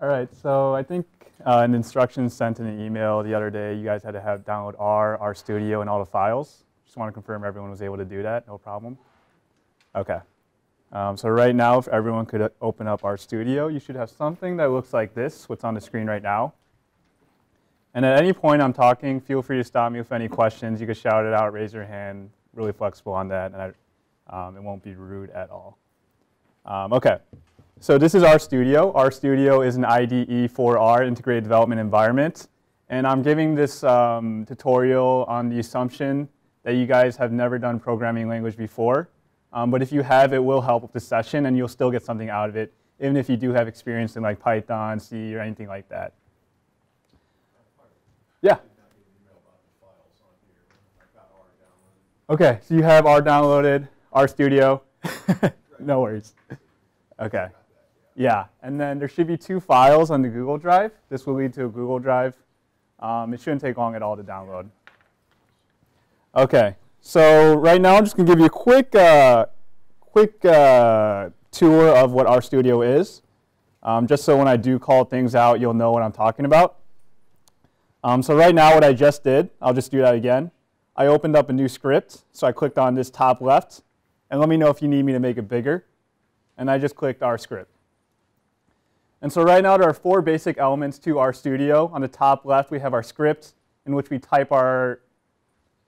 All right, so I think an instruction sent in an email the other day, you guys had to download RStudio, and all the files. Just want to confirm everyone was able to do that, no problem. Okay. So right now, if everyone could open up RStudio, you should have something that looks like this, what's on the screen right now. And at any point I'm talking, feel free to stop me with any questions. You can shout it out, raise your hand, really flexible on that, and it won't be rude at all. Okay, so this is RStudio. RStudio is an IDE for R, Integrated Development Environment. And I'm giving this tutorial on the assumption that you guys have never done programming language before. But if you have, it will help with the session, and you'll still get something out of it, even if you do have experience in like Python, C, or anything like that. Yeah. Okay, so you have R downloaded, RStudio. No worries. Okay. Yeah, and then there should be 2 files on the Google Drive. This will lead to a Google Drive. It shouldn't take long at all to download. Okay, so right now I'm just going to give you a quick tour of what RStudio is, just so when I do call things out, you'll know what I'm talking about. So right now what I just did, I'll just do that again. I opened up a new script, so I clicked on this top left, and let me know if you need me to make it bigger. And I just clicked our script. And so right now there are 4 basic elements to RStudio. On the top left we have our script, in which we type our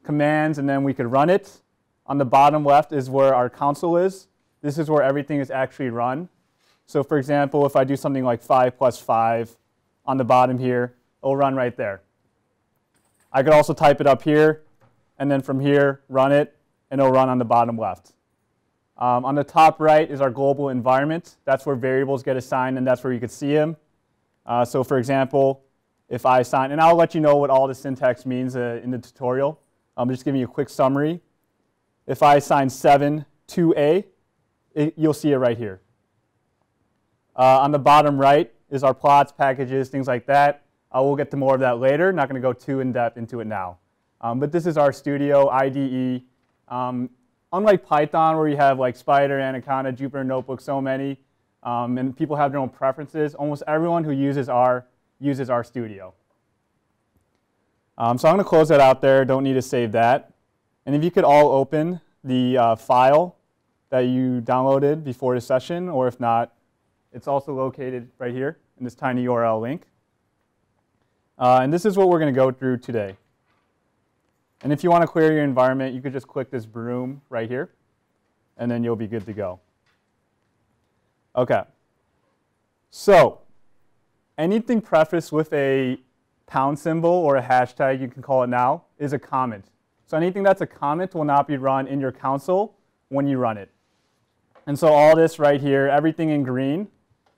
commands and then we could run it. On the bottom left is where our console is. This is where everything is actually run. So for example, if I do something like 5 + 5 on the bottom here, it'll run right there. I could also type it up here, and then from here, run it, and it'll run on the bottom left. On the top right is our global environment. That's where variables get assigned, and that's where you could see them. So for example, if I assign, and I'll let you know what all the syntax means in the tutorial. I'm just giving you a quick summary. If I assign 7 to A, you'll see it right here. On the bottom right is our plots, packages, things like that. We'll get to more of that later. Not going to go too in-depth into it now. But this is RStudio IDE. Unlike Python, where you have like Spider, Anaconda, Jupyter Notebook, so many, and people have their own preferences, almost everyone who uses R uses RStudio. So I'm going to close that out there. Don't need to save that. And if you could all open the file that you downloaded before the session, or if not, it's also located right here in this tiny URL link. And this is what we're going to go through today. And if you want to clear your environment, you could just click this broom right here, and then you'll be good to go. Okay. So anything prefaced with a pound symbol or a hashtag, you can call it now, is a comment. So anything that's a comment will not be run in your console when you run it. And so all this right here, everything in green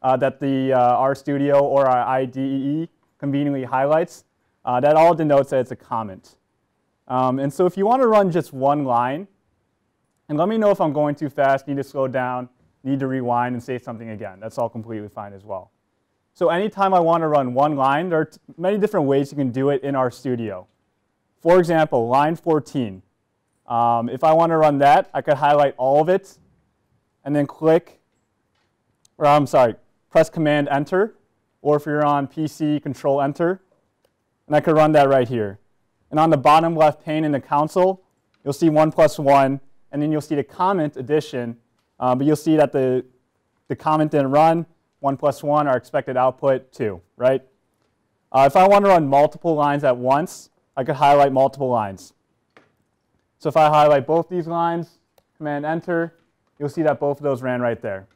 that the RStudio or our IDE conveniently highlights, that all denotes that it's a comment. And so if you want to run just one line, and let me know if I'm going too fast, need to slow down, need to rewind and say something again. That's all completely fine as well. So anytime I want to run one line, there are many different ways you can do it in RStudio. For example, line 14. If I want to run that, I could highlight all of it and then click, or I'm sorry, press Command Enter. Or if you're on PC, Control Enter. And I could run that right here. And on the bottom left pane in the console, you'll see 1 + 1, and then you'll see the comment addition. But you'll see that the comment didn't run. 1 + 1, our expected output, 2, right? If I want to run multiple lines at once, I could highlight multiple lines. So if I highlight both these lines, Command Enter, you'll see that both of those ran right there.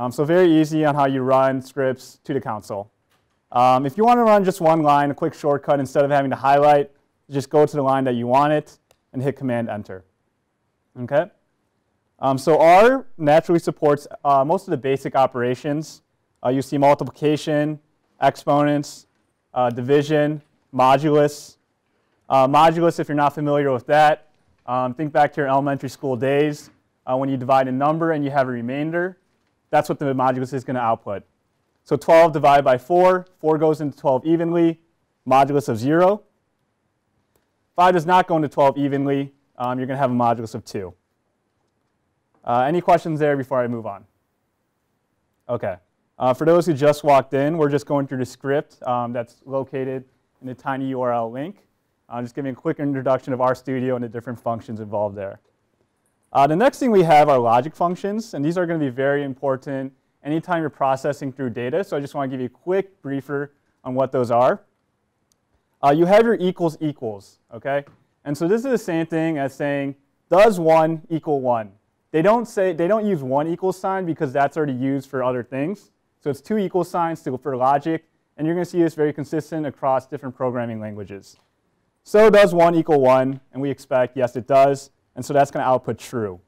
So very easy on how you run scripts to the console. If you want to run just one line, a quick shortcut, instead of having to highlight, just go to the line that you want it and hit Command Enter. Okay? So R naturally supports most of the basic operations. You see multiplication, exponents, division, modulus. Modulus, if you're not familiar with that, think back to your elementary school days. When you divide a number and you have a remainder, that's what the modulus is going to output. So 12 divided by 4, 4 goes into 12 evenly, modulus of 0. 5 does not go into 12 evenly. You're going to have a modulus of 2. Any questions there before I move on? Okay. For those who just walked in, we're just going through the script that's located in the tiny URL link. Just giving a quick introduction of RStudio and the different functions involved there. The next thing we have are logic functions, and these are going to be very important anytime you're processing through data. So I just want to give you a quick briefer on what those are. You have your equals equals, okay? And so this is the same thing as saying, does 1 equal 1? They don't use 1 equals sign because that's already used for other things. So it's 2 equal signs for logic, and you're going to see this very consistent across different programming languages. So does 1 equal 1? And we expect, yes, it does. And so that's going to output true.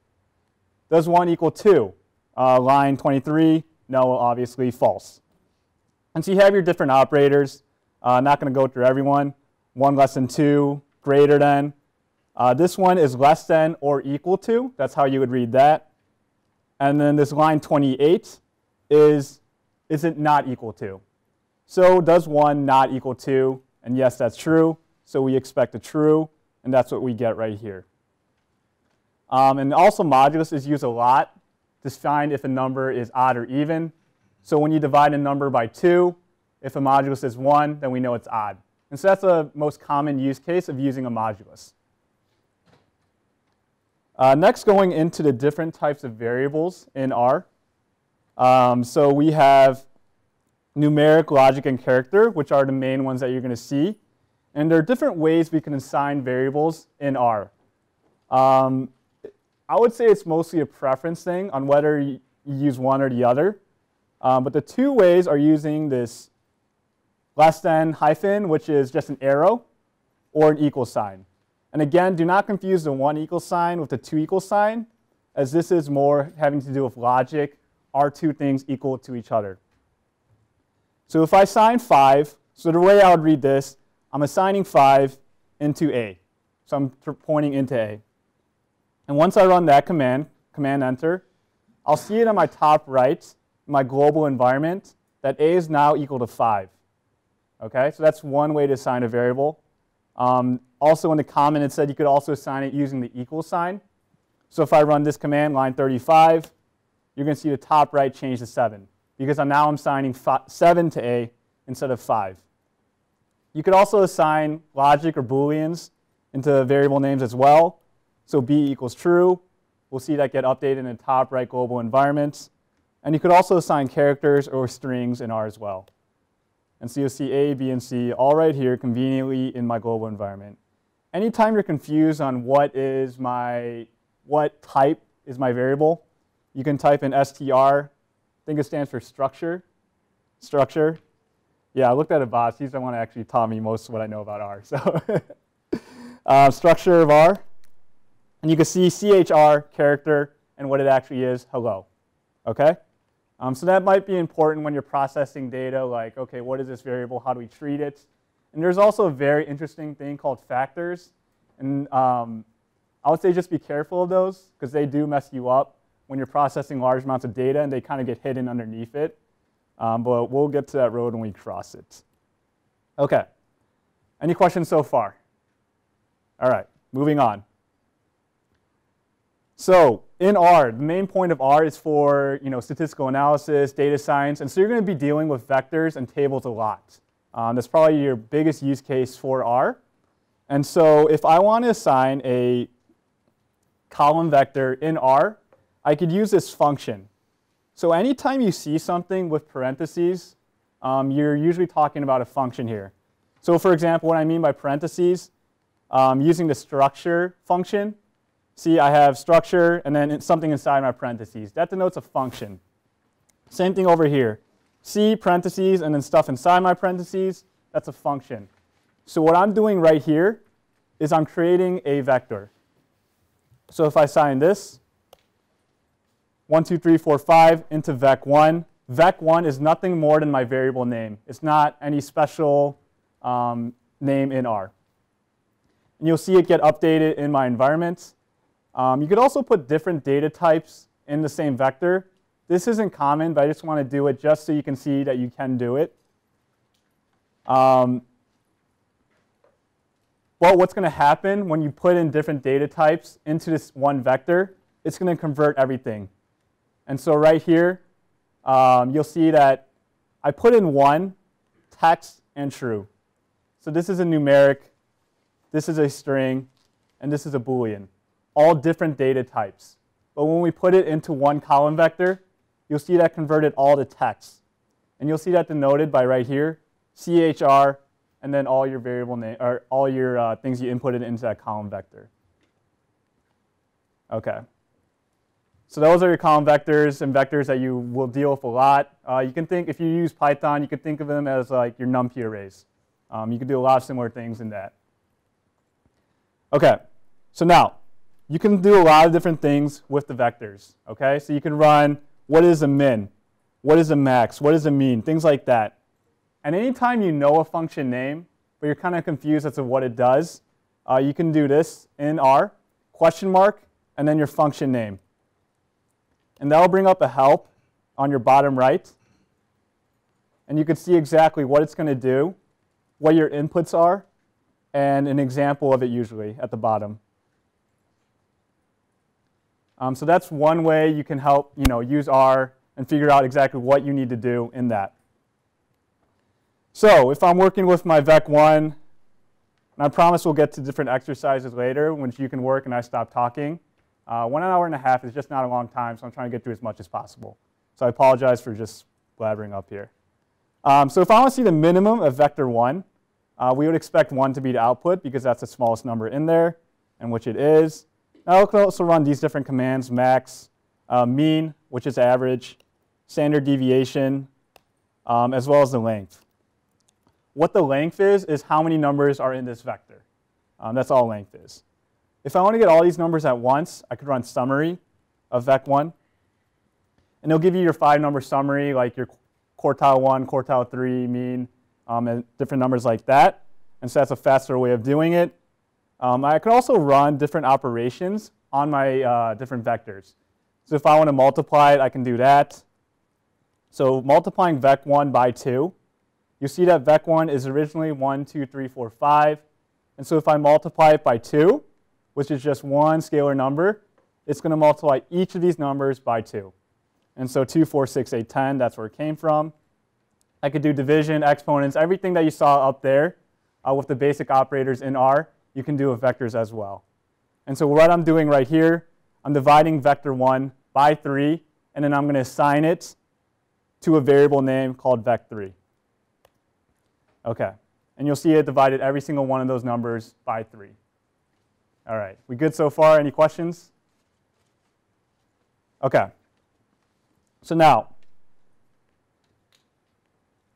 Does 1 equal 2? Line 23, no, obviously false. And so you have your different operators. Not going to go through everyone. 1 less than 2, greater than. This one is less than or equal to. That's how you would read that. And then this line 28 is it not equal to? So does 1 not equal 2? And yes, that's true. So we expect a true, and that's what we get right here. And also modulus is used a lot to find if a number is odd or even. So when you divide a number by 2, if a modulus is 1, then we know it's odd. And so that's the most common use case of using a modulus. Next, going into the different types of variables in R. So we have numeric, logic, and character, which are the main ones that you're going to see. And there are different ways we can assign variables in R. I would say it's mostly a preference thing on whether you use one or the other. But the two ways are using this less than hyphen, which is just an arrow, or an equal sign. And again, do not confuse the 1 equal sign with the 2 equal sign, as this is more having to do with logic. Are two things equal to each other? So if I assign 5, so the way I would read this, I'm assigning 5 into A. So I'm pointing into A. And once I run that command enter, I'll see it on my top right, in my global environment, that A is now equal to 5. Okay, so that's one way to assign a variable. Also in the comment, it said you could also assign it using the equal sign. So if I run this command, line 35, you're going to see the top right change to 7, because now I'm assigning 7 to A instead of 5. You could also assign logic or booleans into variable names as well. So B equals true. We'll see that get updated in the top right global environment. And you could also assign characters or strings in R as well. And so you'll see A, B, and C all right here conveniently in my global environment. Anytime you're confused on what type is my variable, you can type in str. I think it stands for structure. Structure. Yeah, I looked at a boss. He's the one that actually taught me most of what I know about R. So structure of R. And you can see CHR, character, and what it actually is, hello. Okay? So that might be important when you're processing data, like, okay, what is this variable? How do we treat it? And there's also a very interesting thing called factors. And I would say just be careful of those, because they do mess you up when you're processing large amounts of data, and they kind of get hidden underneath it. But we'll get to that road when we cross it. Okay. Any questions so far? All right, moving on. So in R, the main point of R is for statistical analysis, data science, and so you're going to be dealing with vectors and tables a lot. That's probably your biggest use case for R. And so if I want to assign a column vector in R, I could use this function. So anytime you see something with parentheses, you're usually talking about a function here. So for example, what I mean by parentheses, using the structure function, see I have structure and then something inside my parentheses. That denotes a function. Same thing over here. See parentheses and then stuff inside my parentheses, that's a function. So what I'm doing right here is I'm creating a vector. So if I assign this, 1, 2, 3, 4, 5 into vec1. Vec1 is nothing more than my variable name. It's not any special name in R. And you'll see it get updated in my environment. You could also put different data types in the same vector. This isn't common, but I just want to do it just so you can see that you can do it. Well, what's going to happen when you put in different data types into this one vector, it's going to convert everything. And so right here, you'll see that I put in 1, text, and true. So this is a numeric, this is a string, and this is a Boolean, all different data types. But when we put it into one column vector, you'll see that converted all to text. And you'll see that denoted by right here, CHR, and then all your variable name, or all your things you inputted into that column vector. Okay. So those are your column vectors and vectors that you will deal with a lot. You can think, if you use Python, you can think of them as like your NumPy arrays. You can do a lot of similar things in that. Okay, so now, you can do a lot of different things with the vectors. Okay, so you can run, what is a min? What is a max? What is a mean? Things like that. And anytime you know a function name, but you're kind of confused as to what it does, you can do this in R, question mark, and then your function name. And that'll bring up a help on your bottom right. And you can see exactly what it's going to do, what your inputs are, and an example of it usually at the bottom. So that's one way you can help use R and figure out exactly what you need to do in that. So if I'm working with my vec1, and I promise we'll get to different exercises later, which you can work and I stop talking. 1 hour and a half is just not a long time, so I'm trying to get through as much as possible. So I apologize for just blabbering up here. So if I want to see the minimum of vector 1, we would expect 1 to be the output because that's the smallest number in there, and which it is. Now we can also run these different commands, max, mean, which is average, standard deviation, as well as the length. What the length is how many numbers are in this vector. That's all length is. If I want to get all these numbers at once, I could run summary of vec1. And it'll give you your 5-number summary, like your quartile 1, quartile 3, mean, and different numbers like that. And so that's a faster way of doing it. I could also run different operations on my different vectors. So if I want to multiply it, I can do that. So multiplying vec1 by 2, you see that vec1 is originally 1, 2, 3, 4, 5. And so if I multiply it by 2, which is just one scalar number, it's going to multiply each of these numbers by 2. And so 2, 4, 6, 8, 10, that's where it came from. I could do division, exponents, everything that you saw up there with the basic operators in R, you can do with vectors as well. And so what I'm doing right here, I'm dividing vector 1 by 3, and then I'm going to assign it to a variable name called vec3. Okay, and you'll see it divided every single one of those numbers by 3. All right, we good so far? Any questions? Okay. So now,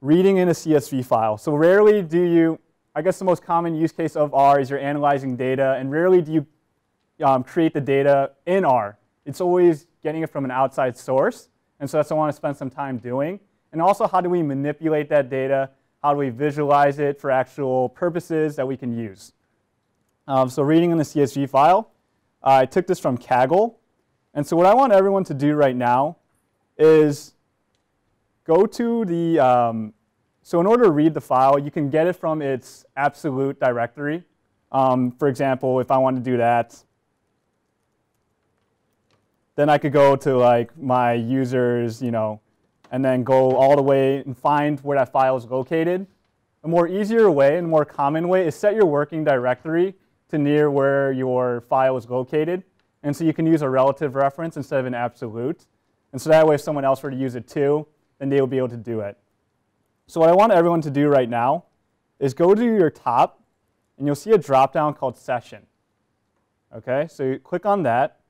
reading in a CSV file. So rarely do you, I guess the most common use case of R is you're analyzing data, and rarely do you create the data in R. It's always getting it from an outside source, and so that's what I want to spend some time doing. And also, how do we manipulate that data? How do we visualize it for actual purposes that we can use? So reading in the CSV file, I took this from Kaggle. And so what I want everyone to do right now is go to the, so in order to read the file, you can get it from its absolute directory. For example, if I want to do that, then I could go to like my users, and then go all the way and find where that file is located. A more easier way and more common way is set your working directory to near where your file is located. And so you can use a relative reference instead of an absolute. And so that way if someone else were to use it too, then they will be able to do it. So what I want everyone to do right now is go to your top, and you'll see a drop-down called Session. Okay, so you click on that.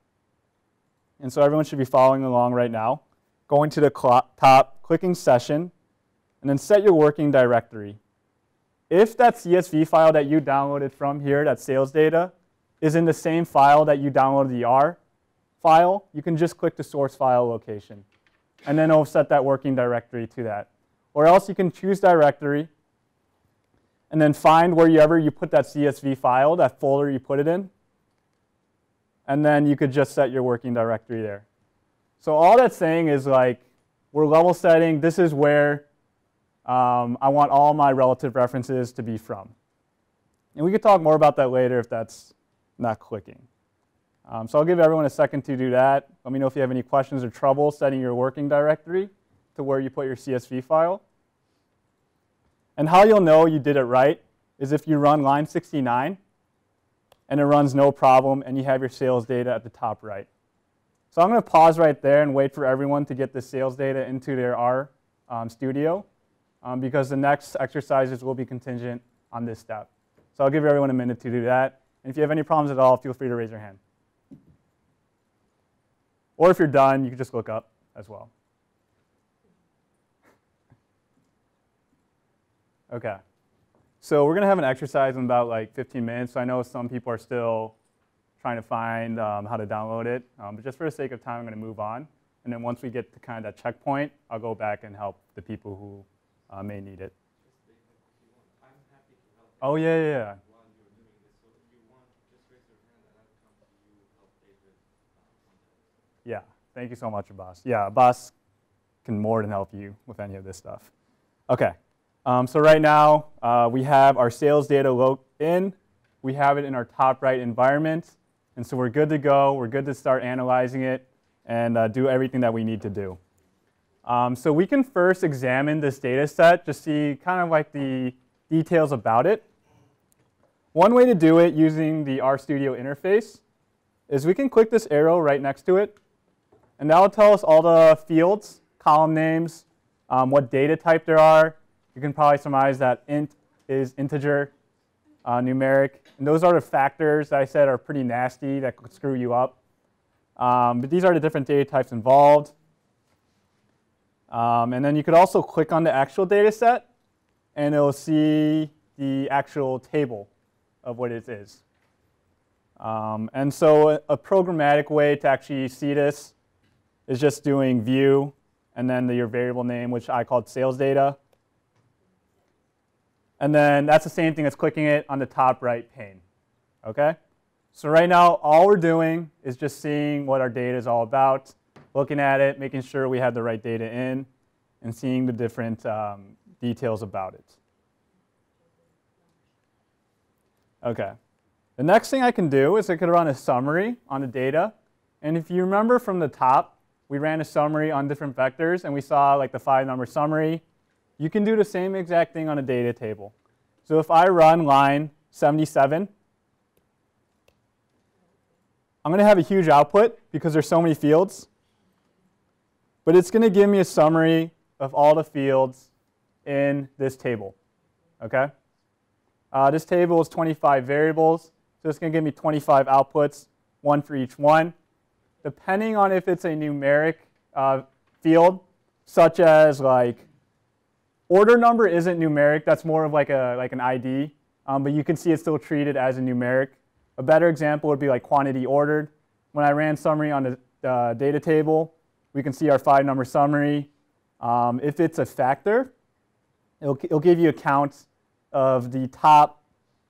And so everyone should be following along right now. Going to the top, clicking Session, and then set your working directory. If that CSV file that you downloaded from here, that sales data, is in the same file that you downloaded the R file, you can just click the source file location. And then it'll set that working directory to that. Or else you can choose directory, and then find wherever you put that CSV file, that folder you put it in, and then you could just set your working directory there. So all that's saying is like, we're level setting, this is where I want all my relative references to be from. And we could talk more about that later if that's not clicking. So I'll give everyone a second to do that. Let me know if you have any questions or trouble setting your working directory to where you put your CSV file. And how you'll know you did it right is if you run line 69 and it runs no problem and you have your sales data at the top right. So I'm going to pause right there and wait for everyone to get the sales data into their R studio because the next exercises will be contingent on this step. So I'll give everyone a minute to do that. And if you have any problems at all, feel free to raise your hand. Or if you're done, you can just look up as well. OK. So we're going to have an exercise in about like 15 minutes. So I know some people are still trying to find how to download it. But just for the sake of time, I'm going to move on. And then once we get to kind of that checkpoint, I'll go back and help the people who may need it. Oh, yeah. Yeah, thank you so much, Abbas. Yeah, Abbas can more than help you with any of this stuff. OK, so right now, we have our sales data logged in. We have it in our top right environment. And so we're good to go. We're good to start analyzing it and do everything that we need to do. So we can first examine this data set, just see kind of like the details about it. One way to do it using the RStudio interface is we can click this arrow right next to it. And that will tell us all the fields, column names, what data type there are. You can probably surmise that int is integer, numeric. And those are the factors that I said are pretty nasty that could screw you up. But these are the different data types involved. And then you could also click on the actual data set, and it will see the actual table of what it is. And so a programmatic way to actually see this is just doing view and then your variable name, which I called sales data. And then that's the same thing as clicking it on the top right pane. OK? So right now, all we're doing is just seeing what our data is all about, looking at it, making sure we have the right data in, and seeing the different details about it. OK. The next thing I can do is I could run a summary on the data. And if you remember from the top, we ran a summary on different vectors, and we saw like the 5-number summary. You can do the same exact thing on a data table. So if I run line 77, I'm going to have a huge output because there's so many fields. But it's going to give me a summary of all the fields in this table. OK? This table is 25 variables. So it's going to give me 25 outputs, one for each one. Depending on if it's a numeric field, such as like order number isn't numeric. That's more of like an ID. But you can see it's still treated as a numeric. A better example would be like quantity ordered. When I ran summary on the data table, we can see our 5-number summary. If it's a factor, it'll give you a count of the top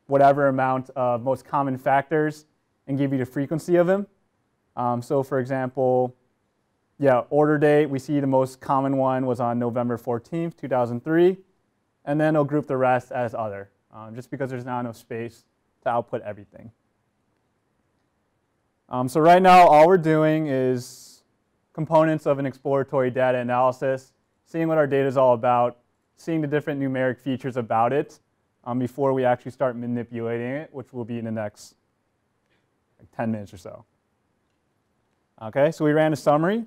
whatever amount of most common factors and give you the frequency of them. So for example, yeah, order date, we see the most common one was on November 14th, 2003. And then it'll group the rest as other, just because there's not enough space to output everything. So right now, all we're doing is components of an exploratory data analysis, seeing what our data is all about, seeing the different numeric features about it before we actually start manipulating it, which will be in the next like 10 minutes or so. OK, so we ran a summary.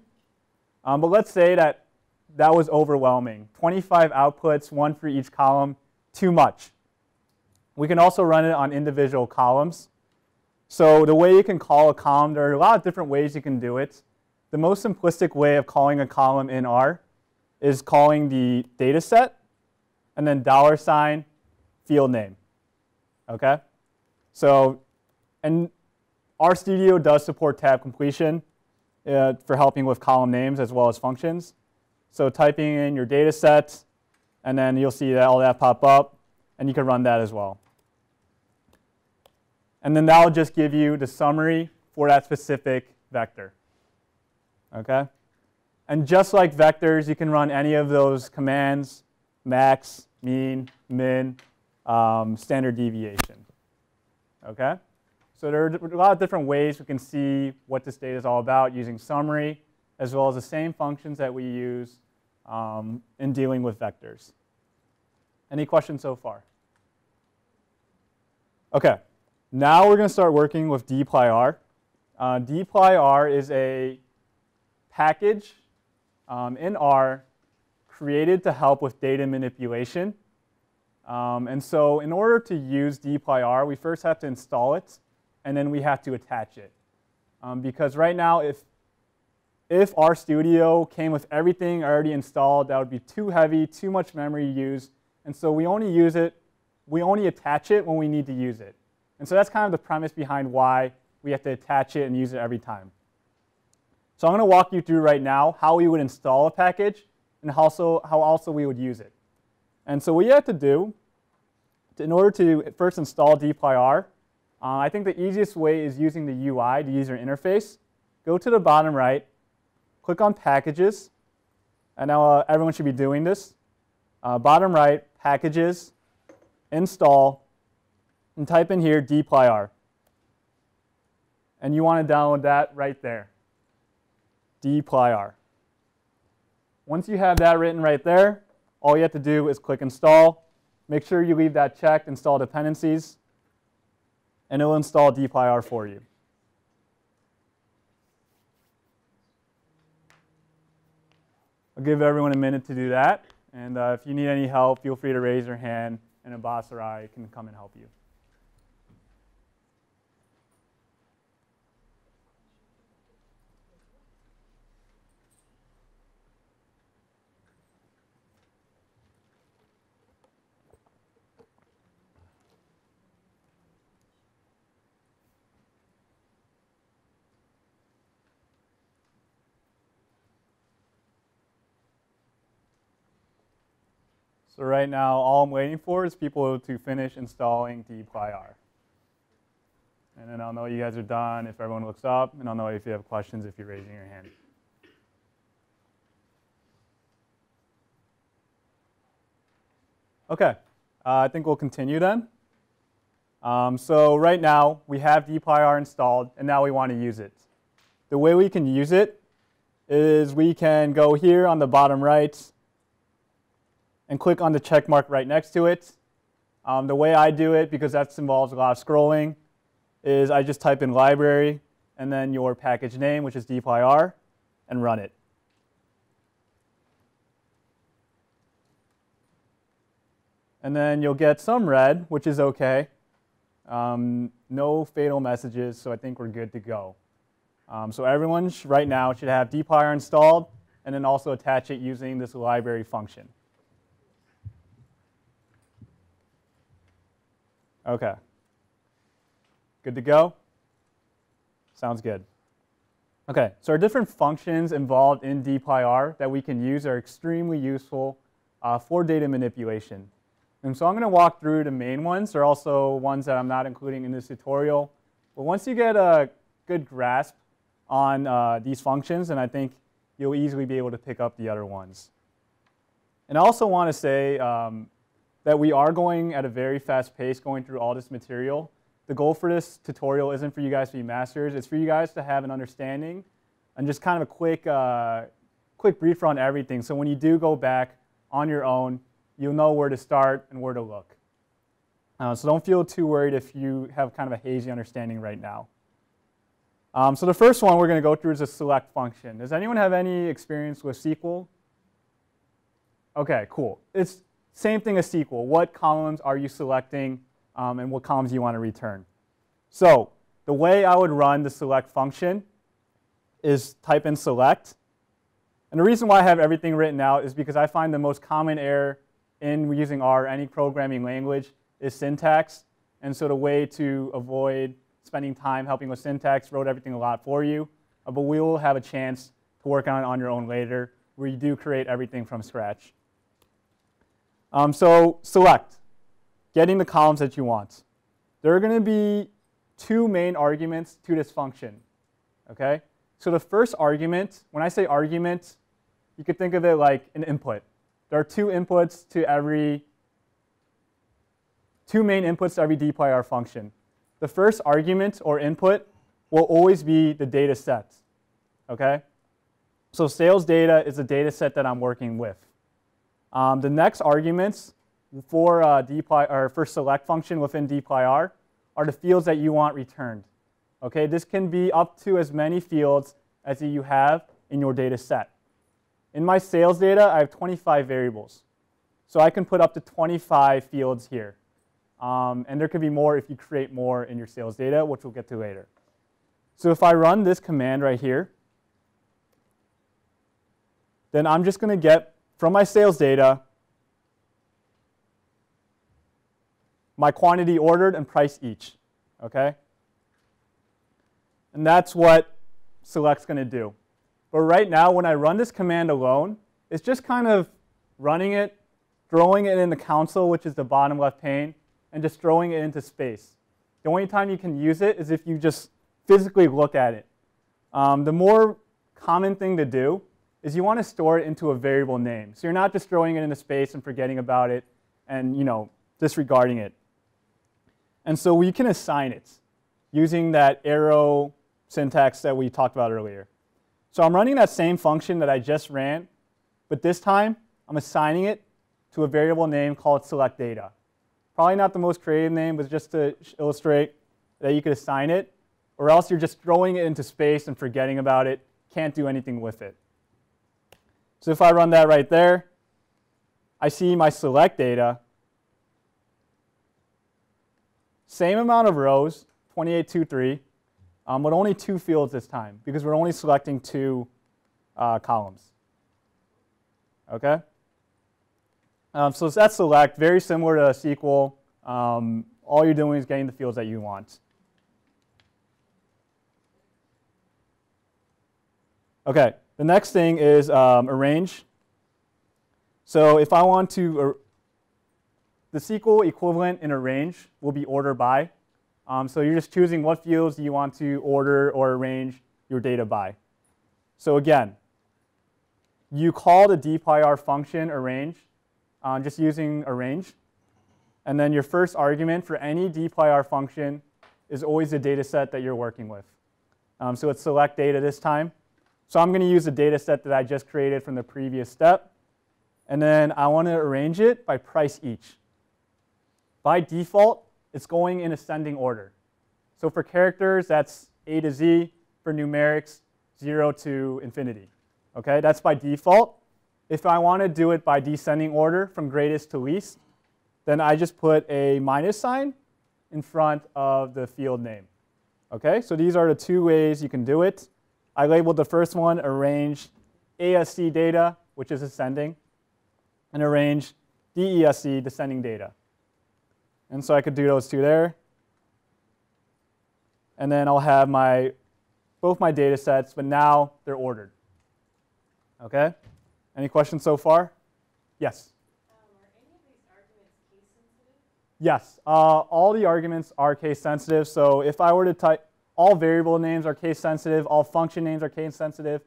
But let's say that was overwhelming. 25 outputs, one for each column, too much. We can also run it on individual columns. So the way you can call a column, there are a lot of different ways you can do it. The most simplistic way of calling a column in R is calling the data set and then $ field name. OK? So, and RStudio does support tab completion for helping with column names as well as functions. So typing in your data set, and then you'll see that all that pop up, and you can run that as well. And then that will just give you the summary for that specific vector. OK? And just like vectors, you can run any of those commands, max, mean, min, standard deviation. OK? So there are a lot of different ways we can see what this data is all about using summary, as well as the same functions that we use in dealing with vectors. Any questions so far? Okay, now we're going to start working with dplyr. Dplyr is a package in R created to help with data manipulation. And so in order to use dplyr, we first have to install it, and then we have to attach it. Because right now, if RStudio came with everything already installed, that would be too heavy, too much memory used. And so we only attach it when we need to use it. And so that's kind of the premise behind why we have to attach it and use it every time. So I'm going to walk you through right now how we would install a package and how also we would use it. And so what you have to do, in order to first install dplyr, I think the easiest way is using the UI, the user interface. Go to the bottom right, click on Packages, and now everyone should be doing this. Bottom right, Packages, Install, and type in here dplyr. And you want to download that right there, dplyr. Once you have that written right there, all you have to do is click Install. Make sure you leave that checked, Install Dependencies, and it will install dplyr for you. I'll give everyone a minute to do that. And if you need any help, feel free to raise your hand, and a boss or I can come and help you. So right now, all I'm waiting for is people to finish installing dplyr. And then I'll know you guys are done if everyone looks up, and I'll know if you have questions if you're raising your hand. Okay, I think we'll continue then. So right now, we have dplyr installed, and now we want to use it. The way we can use it is we can go here on the bottom right and click on the check mark right next to it. The way I do it, because that involves a lot of scrolling, is I just type in library and then your package name, which is dplyr, and run it. And then you'll get some red, which is OK. No fatal messages, so I think we're good to go. So everyone right now should have dplyr installed, and then also attach it using this library function. OK. Good to go? Sounds good. OK, so our different functions involved in dplyr that we can use are extremely useful for data manipulation. And so I'm going to walk through the main ones. There are also ones that I'm not including in this tutorial. But once you get a good grasp on these functions, then I think you'll easily be able to pick up the other ones. And I also want to say that we are going at a very fast pace going through all this material. The goal for this tutorial isn't for you guys to be masters. It's for you guys to have an understanding and just kind of a quick briefer on everything. So when you do go back on your own, you'll know where to start and where to look. So don't feel too worried if you have kind of a hazy understanding right now. So the first one we're going to go through is a select function. Does anyone have any experience with SQL? OK, cool. It's same thing as SQL. What columns are you selecting and what columns you want to return? So the way I would run the select function is type in select. And the reason why I have everything written out is because I find the most common error in using R or any programming language is syntax. And so the way to avoid spending time helping with syntax, wrote everything a lot for you. But we will have a chance to work on it on your own later, where you do create everything from scratch. So select, getting the columns that you want. There are going to be two main arguments to this function. Okay? So the first argument, when I say argument, you could think of it like an input. There are two main inputs to every dplyr function. The first argument or input will always be the data set. Okay? So sales data is the data set that I'm working with. The next arguments for for select function within dplyr are the fields that you want returned. Okay, this can be up to as many fields as you have in your data set. In my sales data, I have 25 variables. So I can put up to 25 fields here. And there could be more if you create more in your sales data, which we'll get to later. So if I run this command right here, then I'm just going to get from my sales data my quantity ordered and price each. Okay? And that's what select's going to do. But right now, when I run this command alone, it's just kind of running it, throwing it in the console, which is the bottom left pane, and just throwing it into space. The only time you can use it is if you just physically look at it. The more common thing to do is you want to store it into a variable name. So you're not just throwing it into space and forgetting about it and disregarding it. And so we can assign it using that arrow syntax that we talked about earlier. So I'm running that same function that I just ran, but this time I'm assigning it to a variable name called select data. Probably not the most creative name, but just to illustrate that you could assign it, or else you're just throwing it into space and forgetting about it, can't do anything with it. So if I run that right there, I see my select data, same amount of rows, 2823, but only 2 fields this time, because we're only selecting 2 columns. Okay? So that's select, very similar to SQL. All you're doing is getting the fields that you want. Okay, the next thing is arrange. So if I want to, the SQL equivalent in arrange will be order by. So you're just choosing what fields you want to order or arrange your data by. So again, you call the dplyr function arrange, just using arrange. And then your first argument for any dplyr function is always the data set that you're working with. So it's select data this time. So I'm going to use the data set that I just created from the previous step. And then I want to arrange it by price each. By default, it's going in ascending order. So for characters, that's A to Z. For numerics, 0 to infinity. Okay, that's by default. If I want to do it by descending order from greatest to least, then I just put a minus sign in front of the field name. Okay, so these are the 2 ways you can do it. I labeled the first one arrange ASC data, which is ascending, and arrange DESC, descending data. And so I could do those 2 there. And then I'll have both my data sets, but now they're ordered. Okay? Any questions so far? Yes? Are any of these arguments case sensitive? Yes. All the arguments are case sensitive. So if I were to type, all variable names are case sensitive, all function names are case sensitive.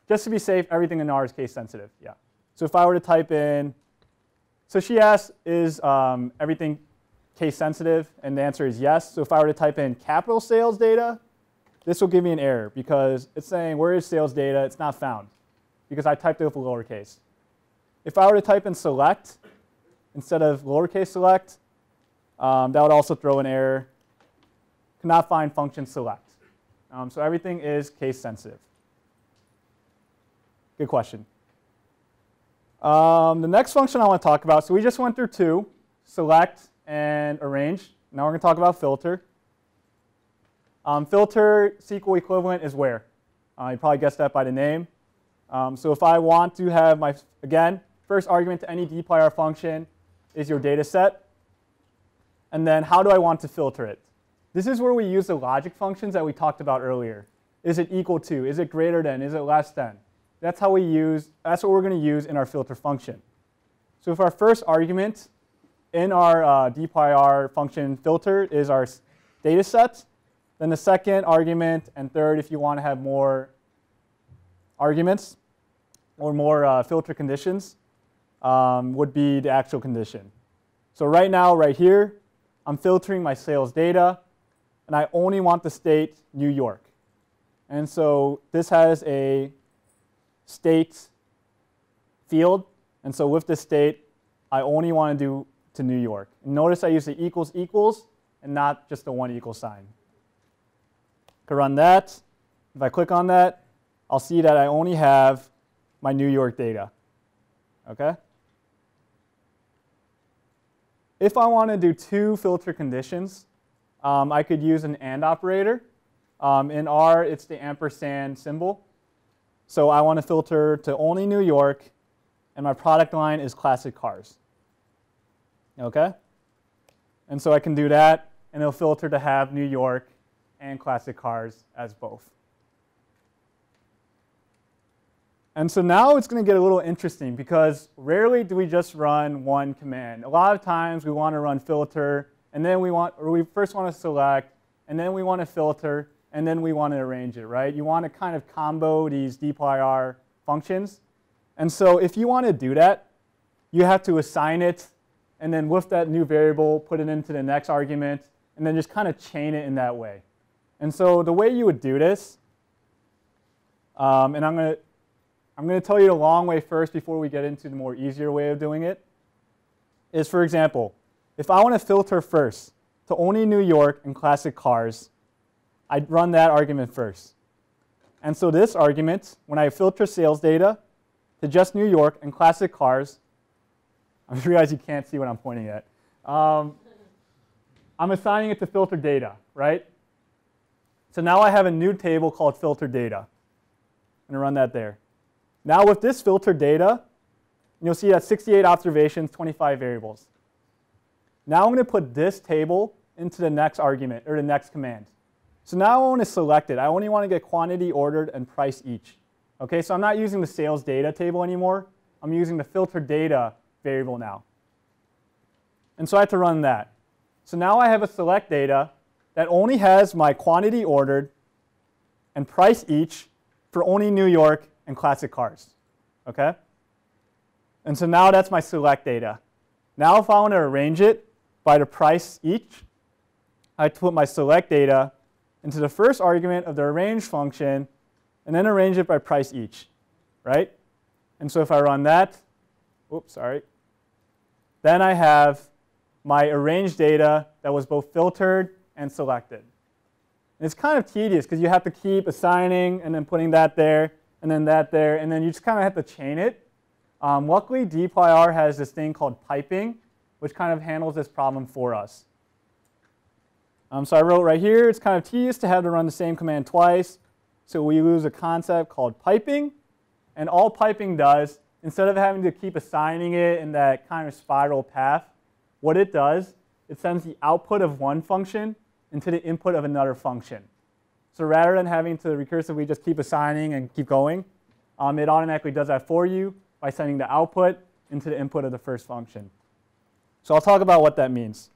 Just to be safe, everything in R is case sensitive. Yeah. So if I were to type in, so she asked, is everything case sensitive? And the answer is yes. So if I were to type in capital sales data, this will give me an error because it's saying where is sales data? It's not found because I typed it with a lowercase. If I were to type in select instead of lowercase select, that would also throw an error. Cannot find function select. So everything is case sensitive. Good question. The next function I want to talk about, so we just went through 2, select and arrange. Now we're going to talk about filter. Filter SQL equivalent is where. You probably guessed that by the name. So if I want to have my, again, first argument to any dplyr function is your data set. And then how do I want to filter it? This is where we use the logic functions that we talked about earlier. Is it equal to? Is it greater than? Is it less than? That's how that's what we're going to use in our filter function. So if our first argument in our dplyr function filter is our data set, then the second argument and third, if you want to have more arguments or more filter conditions, would be the actual condition. So right now, right here, I'm filtering my sales data, and I only want the state New York. And so this has a state field. And so with the state, I only want to do to New York. And notice I use the equals equals and not just the one equal sign. Could run that. If I click on that, I'll see that I only have my New York data. Okay? If I want to do two filter conditions, I could use an AND operator. In R, it's the ampersand symbol. So I want to filter to only New York, and my product line is classic cars. Okay? And so I can do that, and it'll filter to have New York and classic cars as both. And so now it's going to get a little interesting because rarely do we just run one command. A lot of times we want to run filter, and then we first want to select, and then we want to filter, and then we want to arrange it, right? You want to kind of combo these dplyr functions. And so if you want to do that, you have to assign it, and then with that new variable, put it into the next argument, and then just kind of chain it in that way. And so the way you would do this, and I'm going to tell you the long way first before we get into the more easier way of doing it, is, for example, if I want to filter first to only New York and classic cars, I'd run that argument first. And so this argument, when I filter sales data to just New York and classic cars, I realize you can't see what I'm pointing at. I'm assigning it to filter data, right? So now I have a new table called filter data. I'm going to run that there. Now with this filter data, you'll see that 68 observations, 25 variables. Now I'm going to put this table into the next argument, or the next command. So now I want to select it. I only want to get quantity ordered and price each. Okay, so I'm not using the sales data table anymore. I'm using the filter data variable now. And so I have to run that. So now I have a select data that only has my quantity ordered and price each for only New York and classic cars. Okay? And so now that's my select data. Now if I want to arrange it by the price each, I have to put my select data into the first argument of the arrange function and then arrange it by price each, right? And so if I run that, oops, sorry, then I have my arranged data that was both filtered and selected. And it's kind of tedious because you have to keep assigning and then putting that there and then that there, and then you just kind of have to chain it. Luckily, dplyr has this thing called piping, which kind of handles this problem for us. So I wrote right here, it's kind of tedious to have to run the same command twice, so we use a concept called piping. And all piping does, instead of having to keep assigning it in that kind of spiral path, what it does, it sends the output of one function into the input of another function. So rather than having to recursively just keep assigning and keep going, it automatically does that for you by sending the output into the input of the first function. So I'll talk about what that means.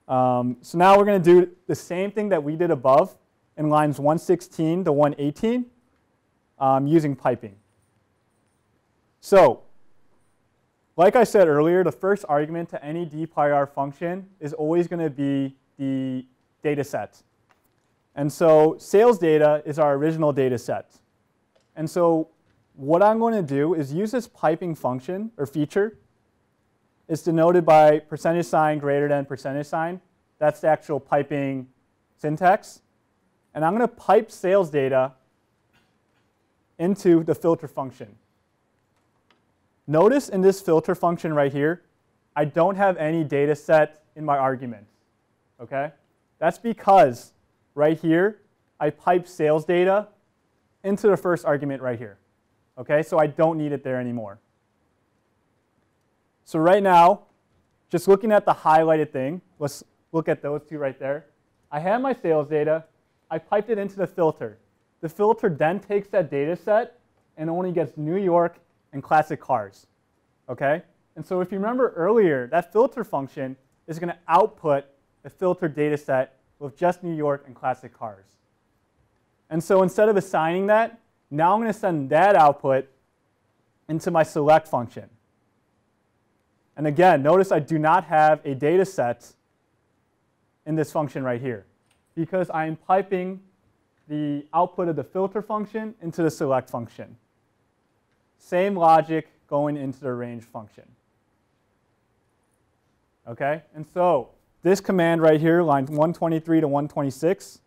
So now we're going to do the same thing that we did above in lines 116 to 118 using piping. So like I said earlier, the first argument to any dplyr function is always going to be the data set. And so sales data is our original data set. And so what I'm going to do is use this piping function or feature. It's denoted by percentage sign greater than percentage sign. That's the actual piping syntax. And I'm going to pipe sales data into the filter function. Notice in this filter function right here, I don't have any data set in my argument. Okay? That's because right here, I pipe sales data into the first argument right here. Okay? So I don't need it there anymore. So right now, just looking at the highlighted thing, let's look at those two right there. I have my sales data. I piped it into the filter. The filter then takes that data set and only gets New York and classic cars. Okay? And so if you remember earlier, that filter function is going to output a filtered data set with just New York and classic cars. And so instead of assigning that, now I'm going to send that output into my select function. And again, notice I do not have a data set in this function right here because I'm piping the output of the filter function into the select function. Same logic going into the range function. Okay, and so this command right here, line 123 to 126,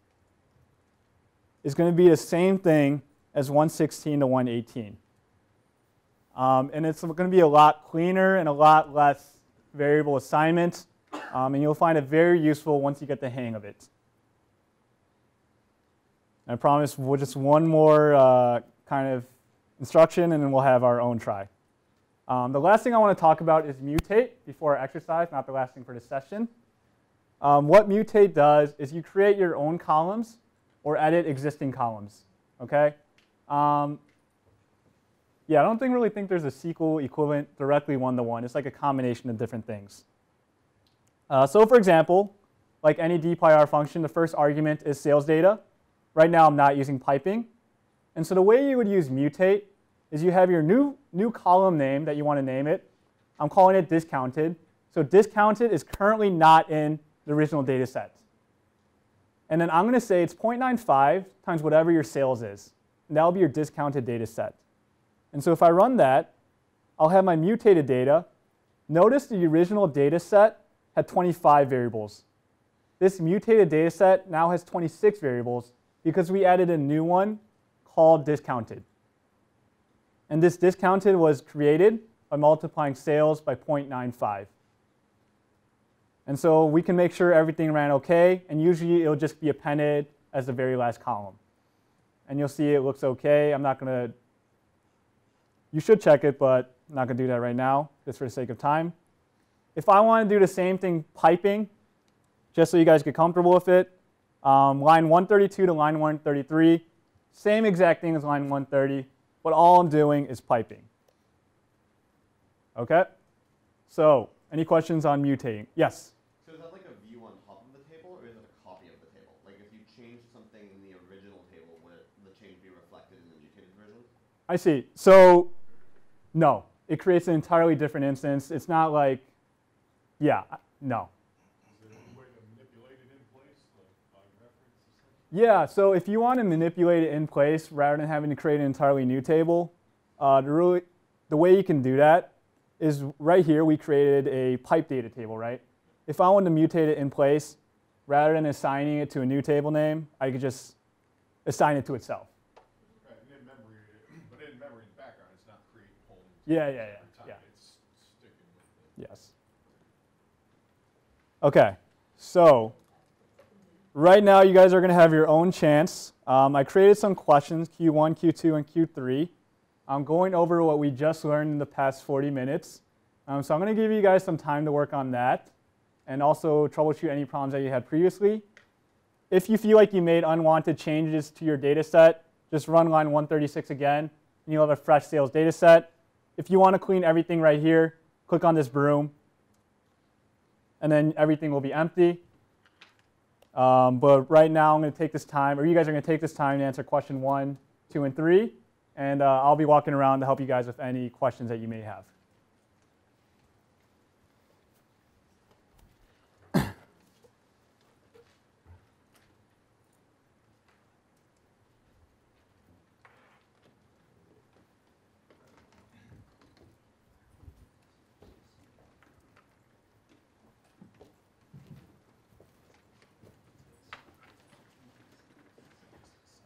is going to be the same thing as 116 to 118. And it's going to be a lot cleaner and a lot less variable assignment. And you'll find it very useful once you get the hang of it. I promise we'll just one more kind of instruction, and then we'll have our own try. The last thing I want to talk about is mutate before our exercise, not the last thing for this session. What mutate does is you create your own columns or edit existing columns. Okay? Yeah, I don't really think there's a SQL equivalent directly one-to-one. It's like a combination of different things. So for example, like any dplyr function, the first argument is sales data. Right now I'm not using piping. And so the way you would use mutate is you have your new column name that you want to name it. I'm calling it discounted. So discounted is currently not in the original data set. And then I'm going to say it's 0.95 times whatever your sales is. And that will be your discounted data set. And so if I run that, I'll have my mutated data. Notice the original data set had 25 variables. This mutated data set now has 26 variables because we added a new one called discounted. And this discounted was created by multiplying sales by 0.95. And so we can make sure everything ran OK. And usually it'll just be appended as the very last column. And you'll see it looks OK. I'm not going to. You should check it, but I'm not going to do that right now, just for the sake of time. If I want to do the same thing piping, just so you guys get comfortable with it, line 132 to line 133, same exact thing as line 130, but all I'm doing is piping. OK? So any questions on mutating? Yes? So is that like a view on top of the table, or is it a copy of the table? Like if you change something in the original table, would the change be reflected in the mutated version? I see. So no, it creates an entirely different instance. It's not like, yeah, no. Is there a way to manipulate it in place, like by reference or something? Yeah, so if you want to manipulate it in place rather than having to create an entirely new table, the way you can do that is right here we created a pipe data table, right? If I wanted to mutate it in place, rather than assigning it to a new table name, I could just assign it to itself. Right, and in memory, but in memory in the background, it's not creating whole new Yeah. It's sticking with it. Yes. OK, so right now you guys are going to have your own chance. I created some questions, Q1, Q2, and Q3. I'm going over what we just learned in the past 40 minutes. So I'm going to give you guys some time to work on that and also troubleshoot any problems that you had previously. If you feel like you made unwanted changes to your data set, just run line 136 again, and you'll have a fresh sales data set. If you want to clean everything right here, click on this broom, and then everything will be empty. But right now, I'm going to take this time, or you guys are going to take this time to answer question 1, 2, and 3. And I'll be walking around to help you guys with any questions that you may have.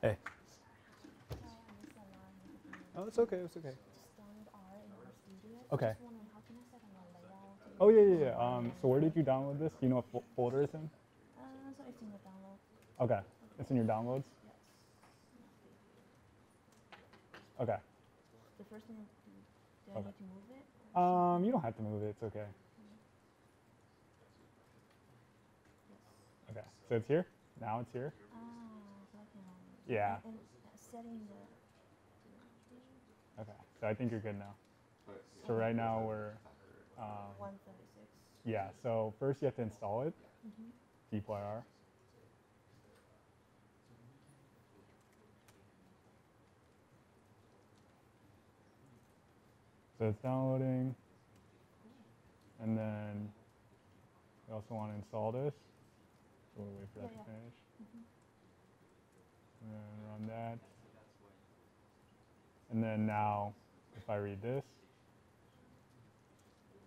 Hey. Oh, it's okay. It's okay. Okay. Oh, yeah. So where did you download this? Do you know what folder it's in? So it's in the download. Okay. It's in your downloads? Yes. Okay. The first thing, do I need to move it? You don't have to move it. It's okay. Yes. Okay. So it's here? Now it's here? So I can. Yeah. And setting the. Okay. So I think you're good now. So right now we're. 136. Yeah. So first you have to install it. dplyr. So it's downloading. And then we also want to install this. So we'll wait for that to finish. And then run that. And then now if I read this,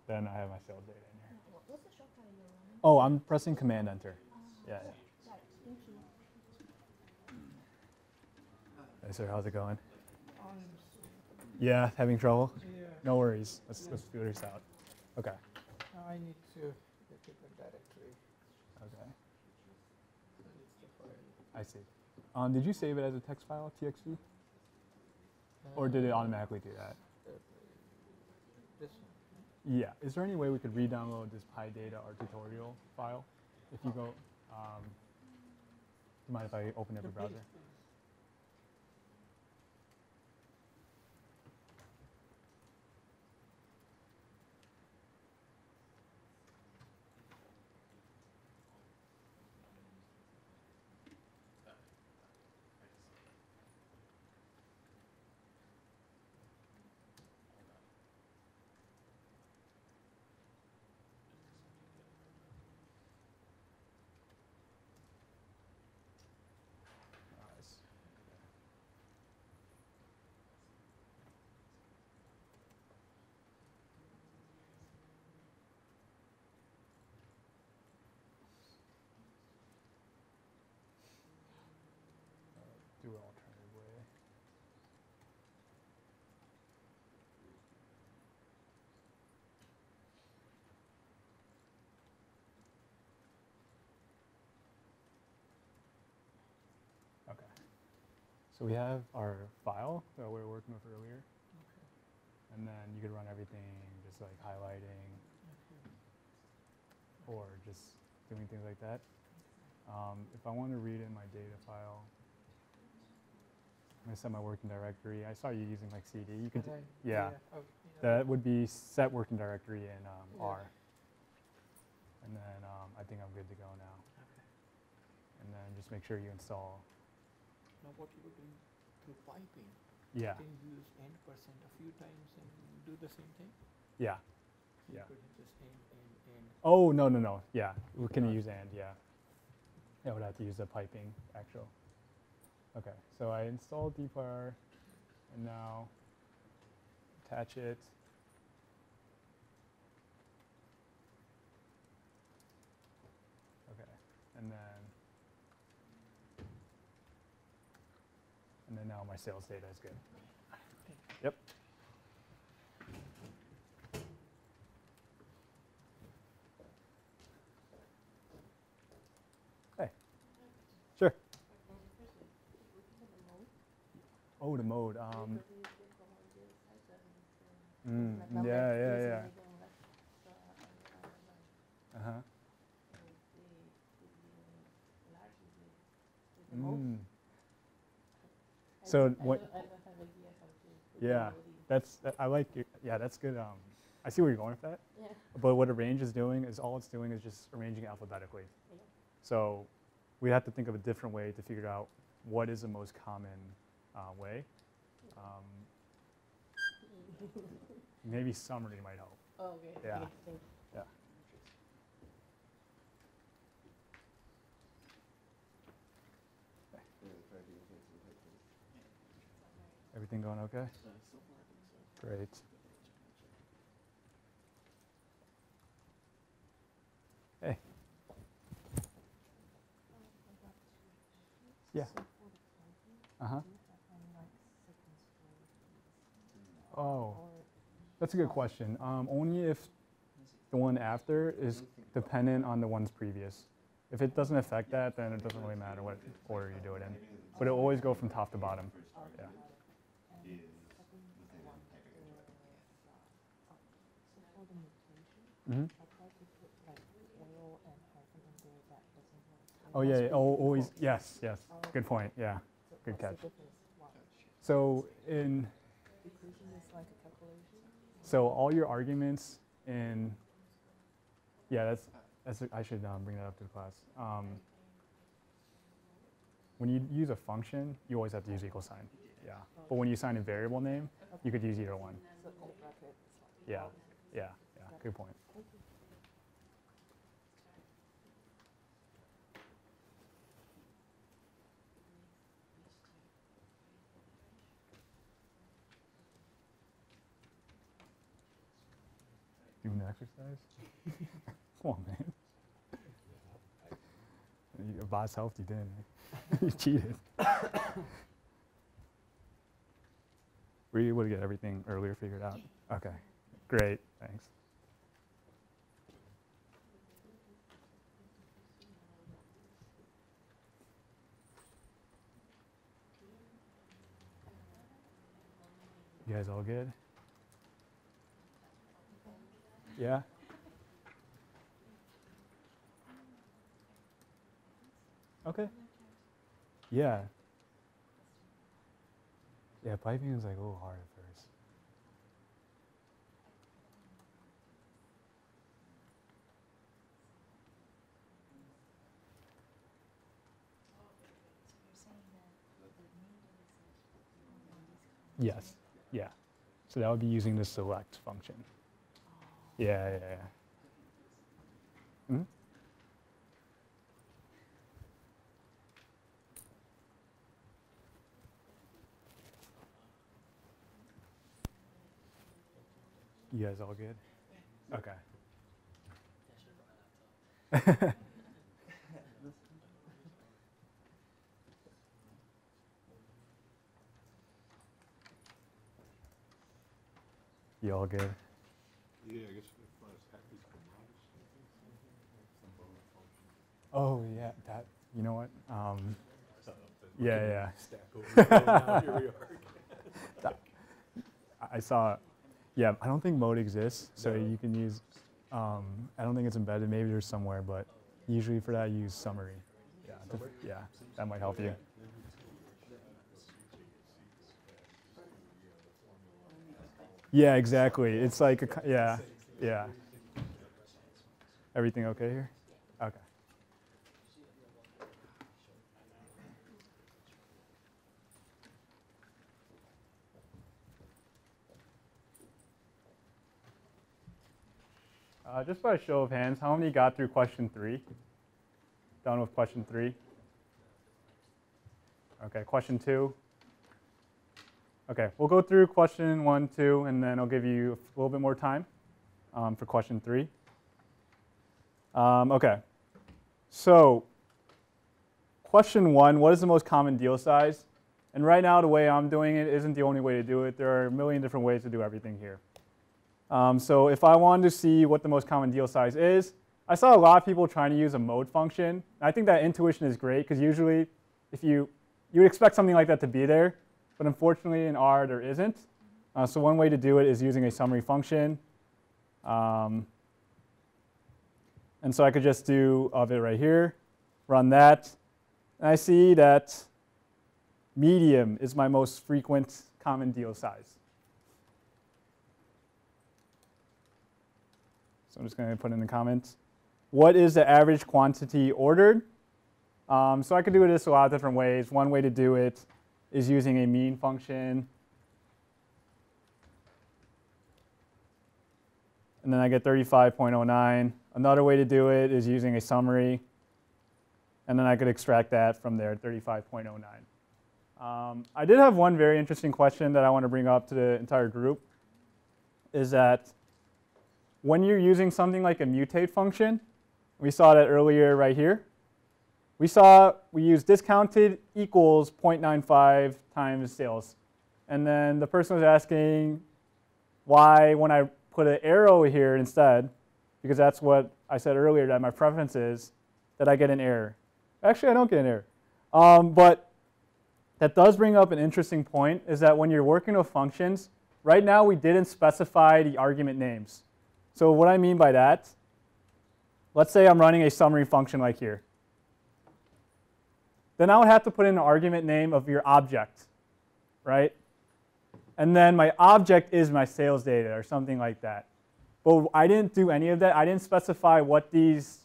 then I have my sales data in here. What's the shortcut you're running? Oh, I'm pressing Command Enter. Yeah, yeah. Got it. Thank you. Hey, sir, how's it going? I'm Yeah, having trouble? yeah. No worries. Let's figure this out. Okay. I need to get to the directory. Okay. It's the file. I see. Did you save it as a text file, TXT? Or did it automatically do that? This one. Yeah. Is there any way we could re-download this PyData our tutorial file? If you go, do you mind if I open every browser? Nice. Do it alternative way. Okay. So we have our file that we were working with earlier, Okay. and then you could run everything just like highlighting or just doing things like that. If I want to read in my data file, I'm going to set my working directory. I saw you using like CD. You could, Right. yeah. Oh, That would be set working directory in Yeah. R. And then I think I'm good to go now. Okay. And then just make sure you install. Now what you were doing through piping, Yeah, you can use end percent a few times and do the same thing? yeah. You Yeah. could just end. Oh, no, no, no. Yeah, we can use and, yeah. I would have to use the piping actual. Okay, so I installed dplyr and now attach it. Okay, and then now my sales data is good. Yep. Hey. Sure. Oh, the mode. Yeah. Uh-huh. So what? Yeah, I like it. Yeah, that's good. I see where you're going with that. Yeah. But what arrange is doing is all it's doing is just arranging alphabetically. Yeah. So we have to think of a different way to figure out what is the most common way. Maybe summary might help. Oh, okay. Yeah. Okay, thank you. Yeah. Everything going okay? Great. Hey. Yeah. Uh-huh. Oh, that's a good question. Only if the one after is dependent on the ones previous. If it doesn't affect that, then it doesn't really matter what order you do it in. But it'll always go from top to bottom. Yeah. Mm-hmm. Oh yeah, oh, always, yes, yes. Good point, yeah. Good catch. So so all your arguments in, yeah, I should bring that up to the class. When you use a function, you always have to use equal sign. Yeah. But when you assign a variable name, you could use either one. Yeah. Yeah. Yeah. Good point. doing the exercise? Come on, man. Your boss helped you, didn't he? You cheated. Were you able to get everything earlier figured out? Okay, great, thanks. You guys all good? Yeah? Okay. Yeah. Yeah, piping is like a little hard at first. Yes. Yeah. So that would be using the select function. Yeah. Hmm? You guys all good? Okay. You all good? Yeah, I guess if package commodities, some bonus function. Oh yeah, that. You know what? Yeah. Stack over. Now here we are. I saw. Yeah, I don't think mode exists, so you can use. I don't think it's embedded. Maybe there's somewhere, but usually for that, I use summary. Yeah, yeah, that might help you. Yeah, exactly. It's like yeah. Everything okay here? Okay. Just by a show of hands, how many got through question 3? Done with question 3? Okay, question 2? Okay, we'll go through question 1, 2, and then I'll give you a little bit more time for question 3. Okay, so question 1, what is the most common deal size? And right now, the way I'm doing it isn't the only way to do it. There are a million different ways to do everything here. So if I wanted to see what the most common deal size is, I saw a lot of people trying to use a mode function. I think that intuition is great because usually if you would expect something like that to be there, but unfortunately in R there isn't. So one way to do it is using a summary function. And so I could just do of it right here, run that, and I see that medium is my most frequent common deal size. So I'm just going to put in the comments. What is the average quantity ordered? So I could do this a lot of different ways. One way to do it is using a mean function. And then I get 35.09. Another way to do it is using a summary. And then I could extract that from there, 35.09. I did have one very interesting question that I want to bring up to the entire group, is that when you're using something like a mutate function, we saw that earlier right here. We use discounted equals 0.95 times sales. And then the person was asking why when I put an arrow here instead, because that's what I said earlier that my preference is, that I get an error. Actually, I don't get an error. But that does bring up an interesting point, is that when you're working with functions, right now we didn't specify the argument names. So what I mean by that, let's say I'm running a summary function like here. Then I would have to put in an argument name of your object, right? And then my object is my sales data or something like that. But I didn't do any of that. I didn't specify what these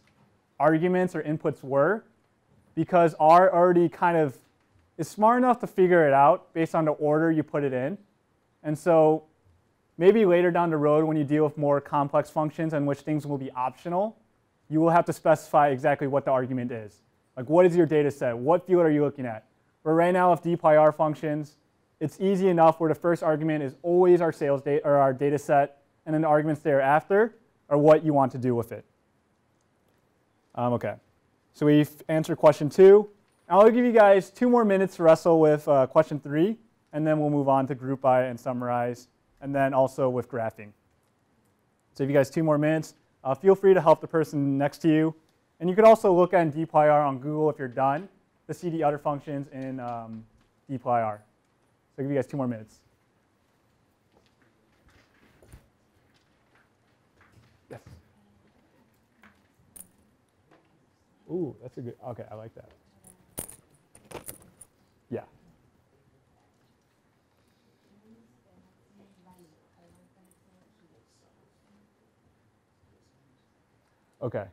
arguments or inputs were, because R already kind of is smart enough to figure it out based on the order you put it in. And so maybe later down the road when you deal with more complex functions in which things will be optional, you will have to specify exactly what the argument is. Like, what is your data set? What field are you looking at? But right now with dplyr functions, it's easy enough where the first argument is always our sales data or our data set, and then the arguments thereafter. or what you want to do with it. Okay, so we've answered question 2. I'll give you guys 2 more minutes to wrestle with question 3, and then we'll move on to group by and summarize, and then also with graphing. So if you guys 2 more minutes, feel free to help the person next to you. And you could also look at dplyr on Google if you're done to see the other functions in dplyr. So I'll give you guys 2 more minutes. Yes. Ooh, that's a good, okay, I like that. Yeah. Okay.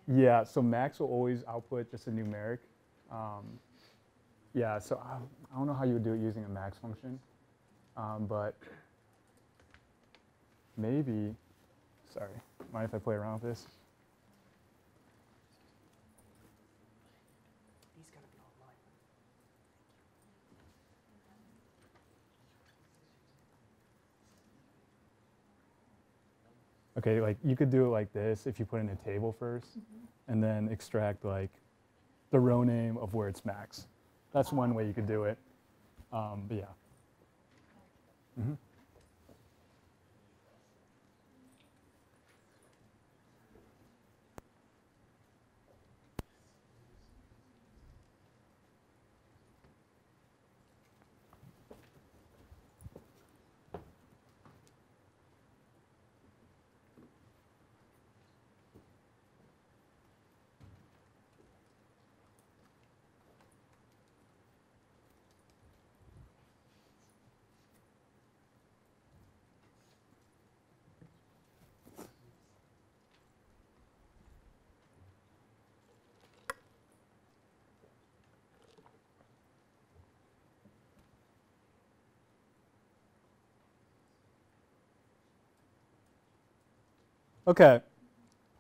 Yeah, so max will always output just a numeric. Yeah, so I don't know how you would do it using a max function, but maybe, sorry, mind if I play around with this? Okay, like you could do it like this if you put in a table first, and then extract like the row name of where it's max. That's one way you could do it. But yeah. Mm-hmm. Okay,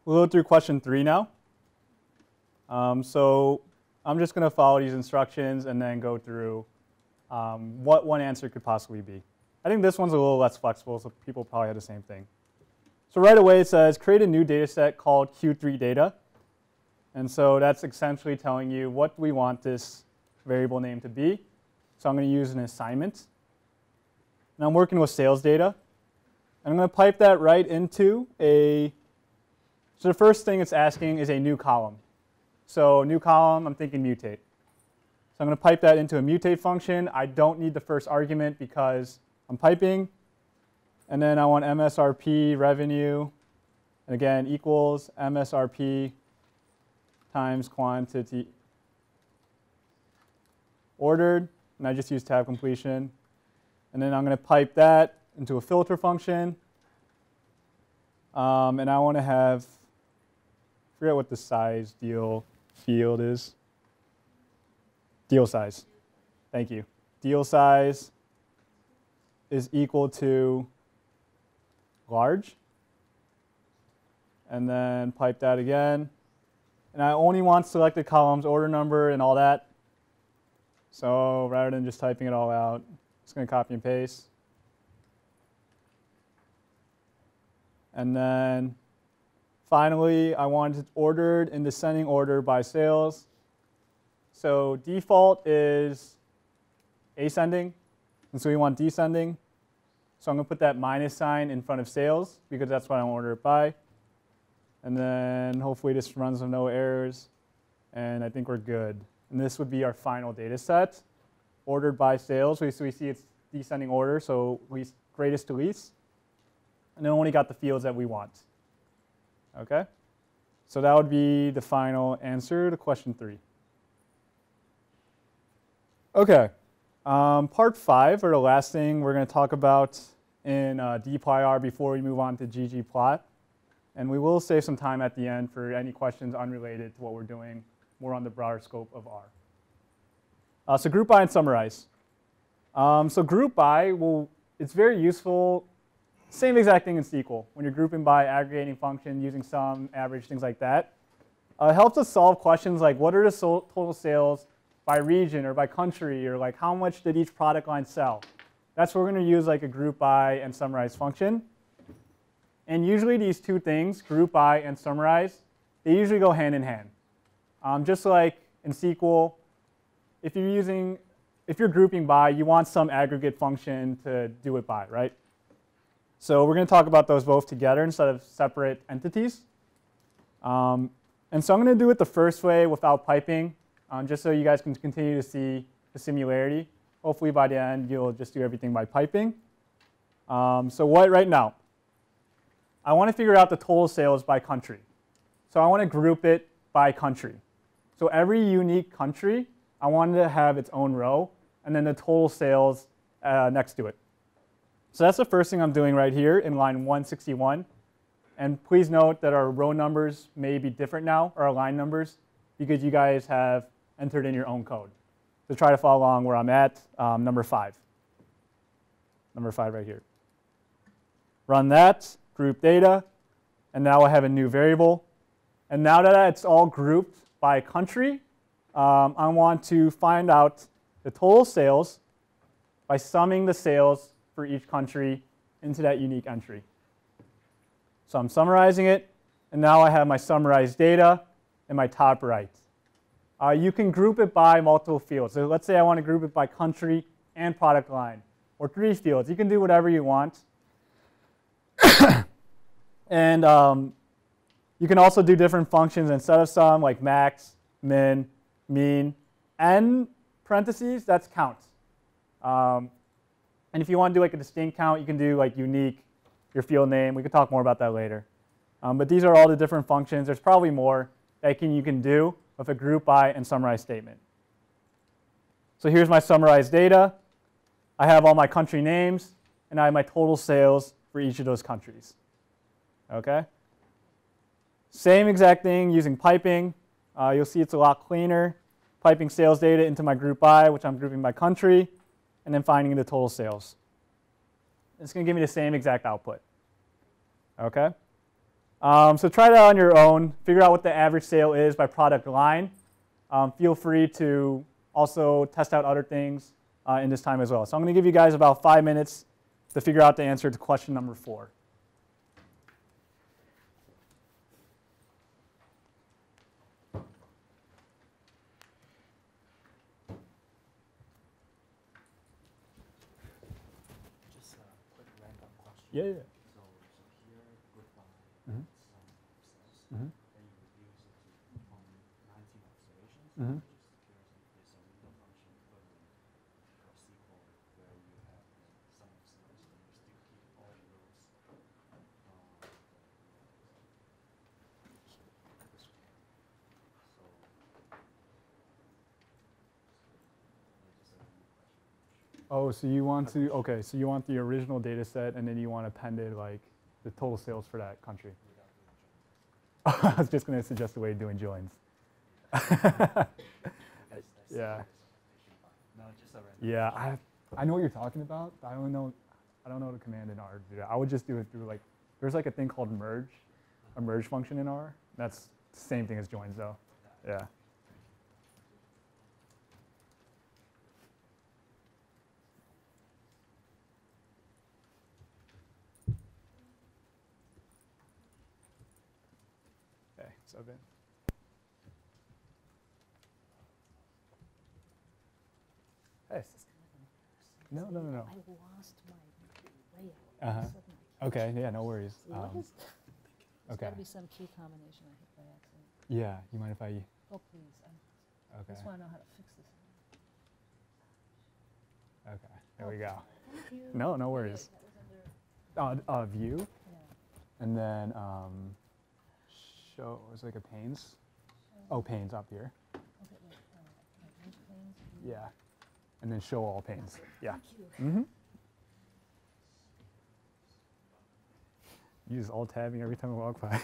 we'll go through question 3 now. So I'm just going to follow these instructions and then go through what one answer could possibly be. I think this one's a little less flexible, so people probably have the same thing. So right away it says create a new data set called Q3 data. And so that's essentially telling you what do we want this variable name to be. So I'm going to use an assignment. And I'm working with sales data. I'm going to pipe that right into so the first thing it's asking is a new column. So new column, I'm thinking mutate. So I'm going to pipe that into a mutate function. I don't need the first argument because I'm piping. And then I want MSRP revenue, and again, equals MSRP times quantity ordered. And I just use tab completion. And then I'm going to pipe that into a filter function. And I want to have, I forget what the size deal field is. Deal size. Thank you. Deal size is equal to large. And then pipe that again. And I only want selected columns, order number, and all that. So rather than just typing it all out, just going to copy and paste. And then finally, I want it ordered in descending order by sales. So default is ascending, and so we want descending. So I'm going to put that minus sign in front of sales because that's what I want to order it by. And then hopefully this runs with no errors, and I think we're good. And this would be our final data set, ordered by sales. So we see it's descending order, so greatest to least. And then only got the fields that we want. Okay? So that would be the final answer to question 3. Okay. Part 5, or the last thing we're going to talk about in dplyr before we move on to ggplot. And we will save some time at the end for any questions unrelated to what we're doing, more on the broader scope of R. So group by and summarize. So group by, it's very useful. Same exact thing in SQL. When you're grouping by, aggregating function, using sum, average, things like that. It helps us solve questions like what are the total sales by region or by country, or like how much did each product line sell? that's where we're going to use like a group by and summarize function. And usually these two things, group by and summarize, they usually go hand in hand. Just like in SQL, if you're grouping by, you want some aggregate function to do it by, right? So we're going to talk about those both together instead of separate entities. And so I'm going to do it the first way without piping, just so you guys can continue to see the similarity. Hopefully by the end, you'll just do everything by piping. So what right now? I want to figure out the total sales by country. So I want to group it by country. So every unique country, I wanted to have its own row, and then the total sales next to it. So that's the first thing I'm doing right here in line 161. And please note that our row numbers may be different now, or our line numbers, because you guys have entered in your own code. So try to follow along where I'm at, number 5. Number 5 right here. Run that, group data, and now I have a new variable. And now that it's all grouped by country, I want to find out the total sales by summing the sales for each country into that unique entry. So I'm summarizing it, and now I have my summarized data in my top right. You can group it by multiple fields. So let's say I want to group it by country and product line, or 3 fields. You can do whatever you want. And you can also do different functions instead of sum, like max, min, mean, and parentheses, that's count. And if you want to do like a distinct count, you can do like unique, your field name. We can talk more about that later. But these are all the different functions. There's probably more that you can do with a group by and summarize statement. So here's my summarized data. I have all my country names, and I have my total sales for each of those countries. Okay? Same exact thing using piping. You'll see it's a lot cleaner. Piping sales data into my group by, which I'm grouping by country, and then finding the total sales. It's going to give me the same exact output. Okay? So try that on your own. Figure out what the average sale is by product line. Feel free to also test out other things in this time as well. So I'm going to give you guys about 5 minutes to figure out the answer to question number 4. Just a quick random question. Yeah. So here, group by some cells, Mhm. then you reduce it to from 19 observations. Mhm. Just curious if there's a window function equivalent for SQL where you have some observations and you still keep all the rows. Oh, so you want to, okay, so you want the original data set, and then you want appended like the total sales for that country. I was just going to suggest a way of doing joins. Yeah. No, just a random. Yeah, I know what you're talking about. I don't know the command in R to do that. I would just do it through like, there's like a thing called merge, a merge function in R. That's the same thing as joins though. Yeah. Okay, so then. Hey, no. I lost my layout. Uh-huh. Suddenly. Okay, yeah, no worries. What is that? There's Okay. got to be some key combination I hit by accident. Yeah, you mind if I? Oh, please. I Okay. just want to know how to fix this. Okay, there we go. Thank you. No, no worries. That was under, View, yeah. and then show. It's like a panes. Oh, panes up here. Okay, wait. Like these planes, Yeah, and then show all panes. Yeah. Thank you. Mm-hmm. Use alt tabbing every time I walk by.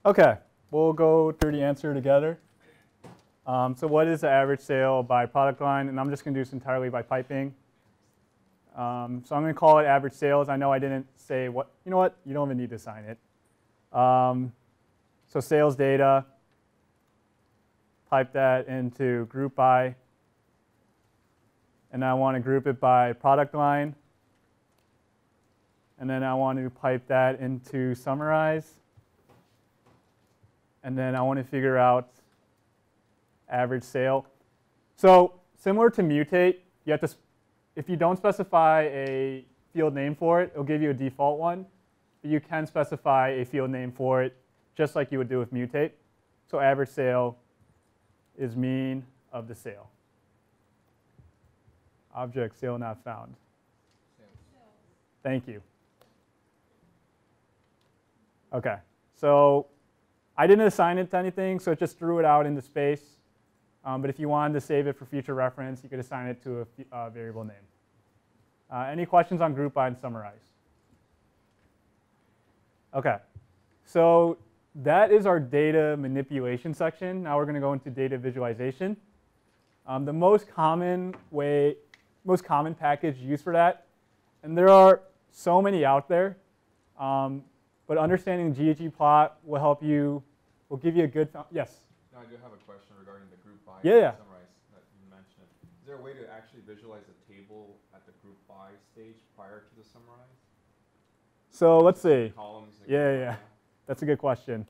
Okay, we'll go through the answer together. So what is the average sale by product line? And I'm just going to do this entirely by piping. So I'm going to call it average sales. I know I didn't say what, you know what, you don't even need to assign it. So sales data, type that into group by, and I want to group it by product line. And then I want to pipe that into summarize. And then I want to figure out average sale. So similar to mutate, you have to, if you don't specify a field name for it, it'll give you a default one. But you can specify a field name for it, just like you would do with mutate. So average sale is mean of the sale. Object sale not found. Thank you. OK, so I didn't assign it to anything, so it just threw it out into space. But if you wanted to save it for future reference, you could assign it to a variable name. Any questions on group by and summarize? OK, so that is our data manipulation section. Now we're going to go into data visualization. The most common package used for that, and there are so many out there, but understanding ggplot will help you, will give you a good, yes? Now I do have a question regarding the group by Yeah. and summarize that you mentioned. Is there a way to actually visualize a table at the group by stage prior to the summarize? So let's see. Columns. Yeah. That's a good question.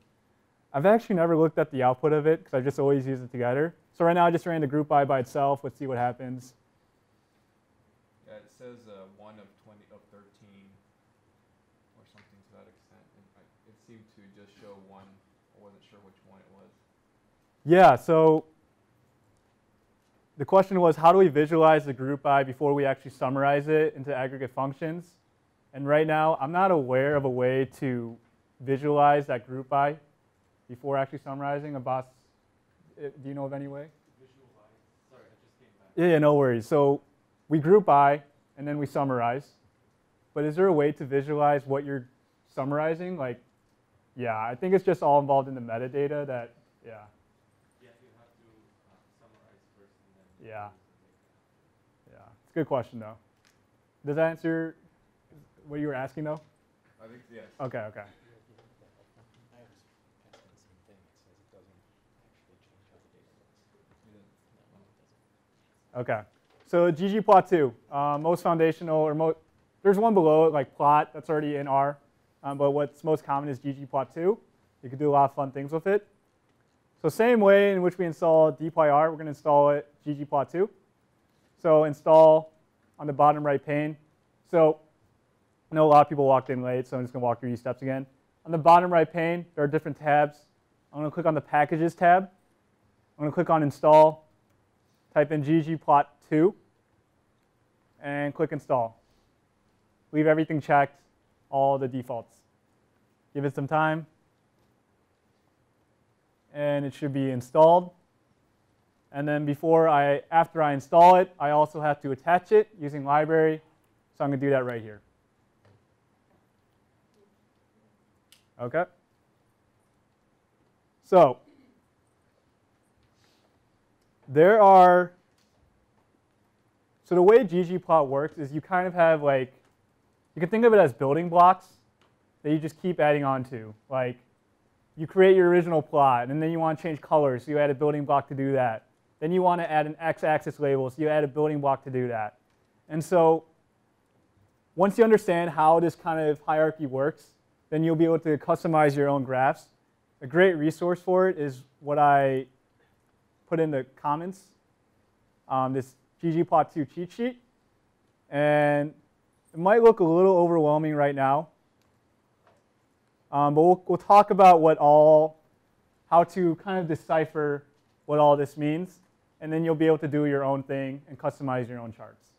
I've actually never looked at the output of it because I just always use it together. So right now I just ran the group by itself. Let's see what happens. Yeah, it says 1 of 20 of 13 or something to that extent. And it seemed to just show 1. I wasn't sure which one it was. Yeah, so the question was, how do we visualize the group by before we actually summarize it into aggregate functions? And right now, I'm not aware of a way to visualize that group by before actually summarizing. Abbas, do you know of any way? Visualize. Sorry, I just came back. Yeah, no worries. So we group by, and then we summarize. But is there a way to visualize what you're summarizing? Like, yeah, I think it's just all involved in the metadata that, yeah. Yeah, you have to summarize first and then. Yeah. Yeah, it's a good question, though. Does that answer what you were asking, though? I think, yes. Okay. I was testing the same thing. It says it doesn't actually change how the data looks. Okay. So ggplot2, most foundational, or there's one below it, like plot, that's already in R. But what's most common is ggplot2. You can do a lot of fun things with it. So same way in which we install dplyr, we're going to install it ggplot2. So install on the bottom right pane. So I know a lot of people walked in late, so I'm just going to walk through these steps again. On the bottom right pane, there are different tabs. I'm going to click on the Packages tab. I'm going to click on Install, type in ggplot2, and click Install. Leave everything checked, all the defaults. Give it some time, and it should be installed. And then after I install it, I also have to attach it using library, so I'm going to do that right here. Okay. So the way ggplot works is you kind of have you can think of it as building blocks that you just keep adding on to. Like you create your original plot, and then you want to change colors, so you add a building block to do that. Then you want to add an x-axis label, so you add a building block to do that. And so once you understand how this kind of hierarchy works, then you'll be able to customize your own graphs. A great resource for it is what I put in the comments, this ggplot2 cheat sheet. And it might look a little overwhelming right now, but we'll talk about how to kind of decipher what all this means, and then you'll be able to do your own thing and customize your own charts.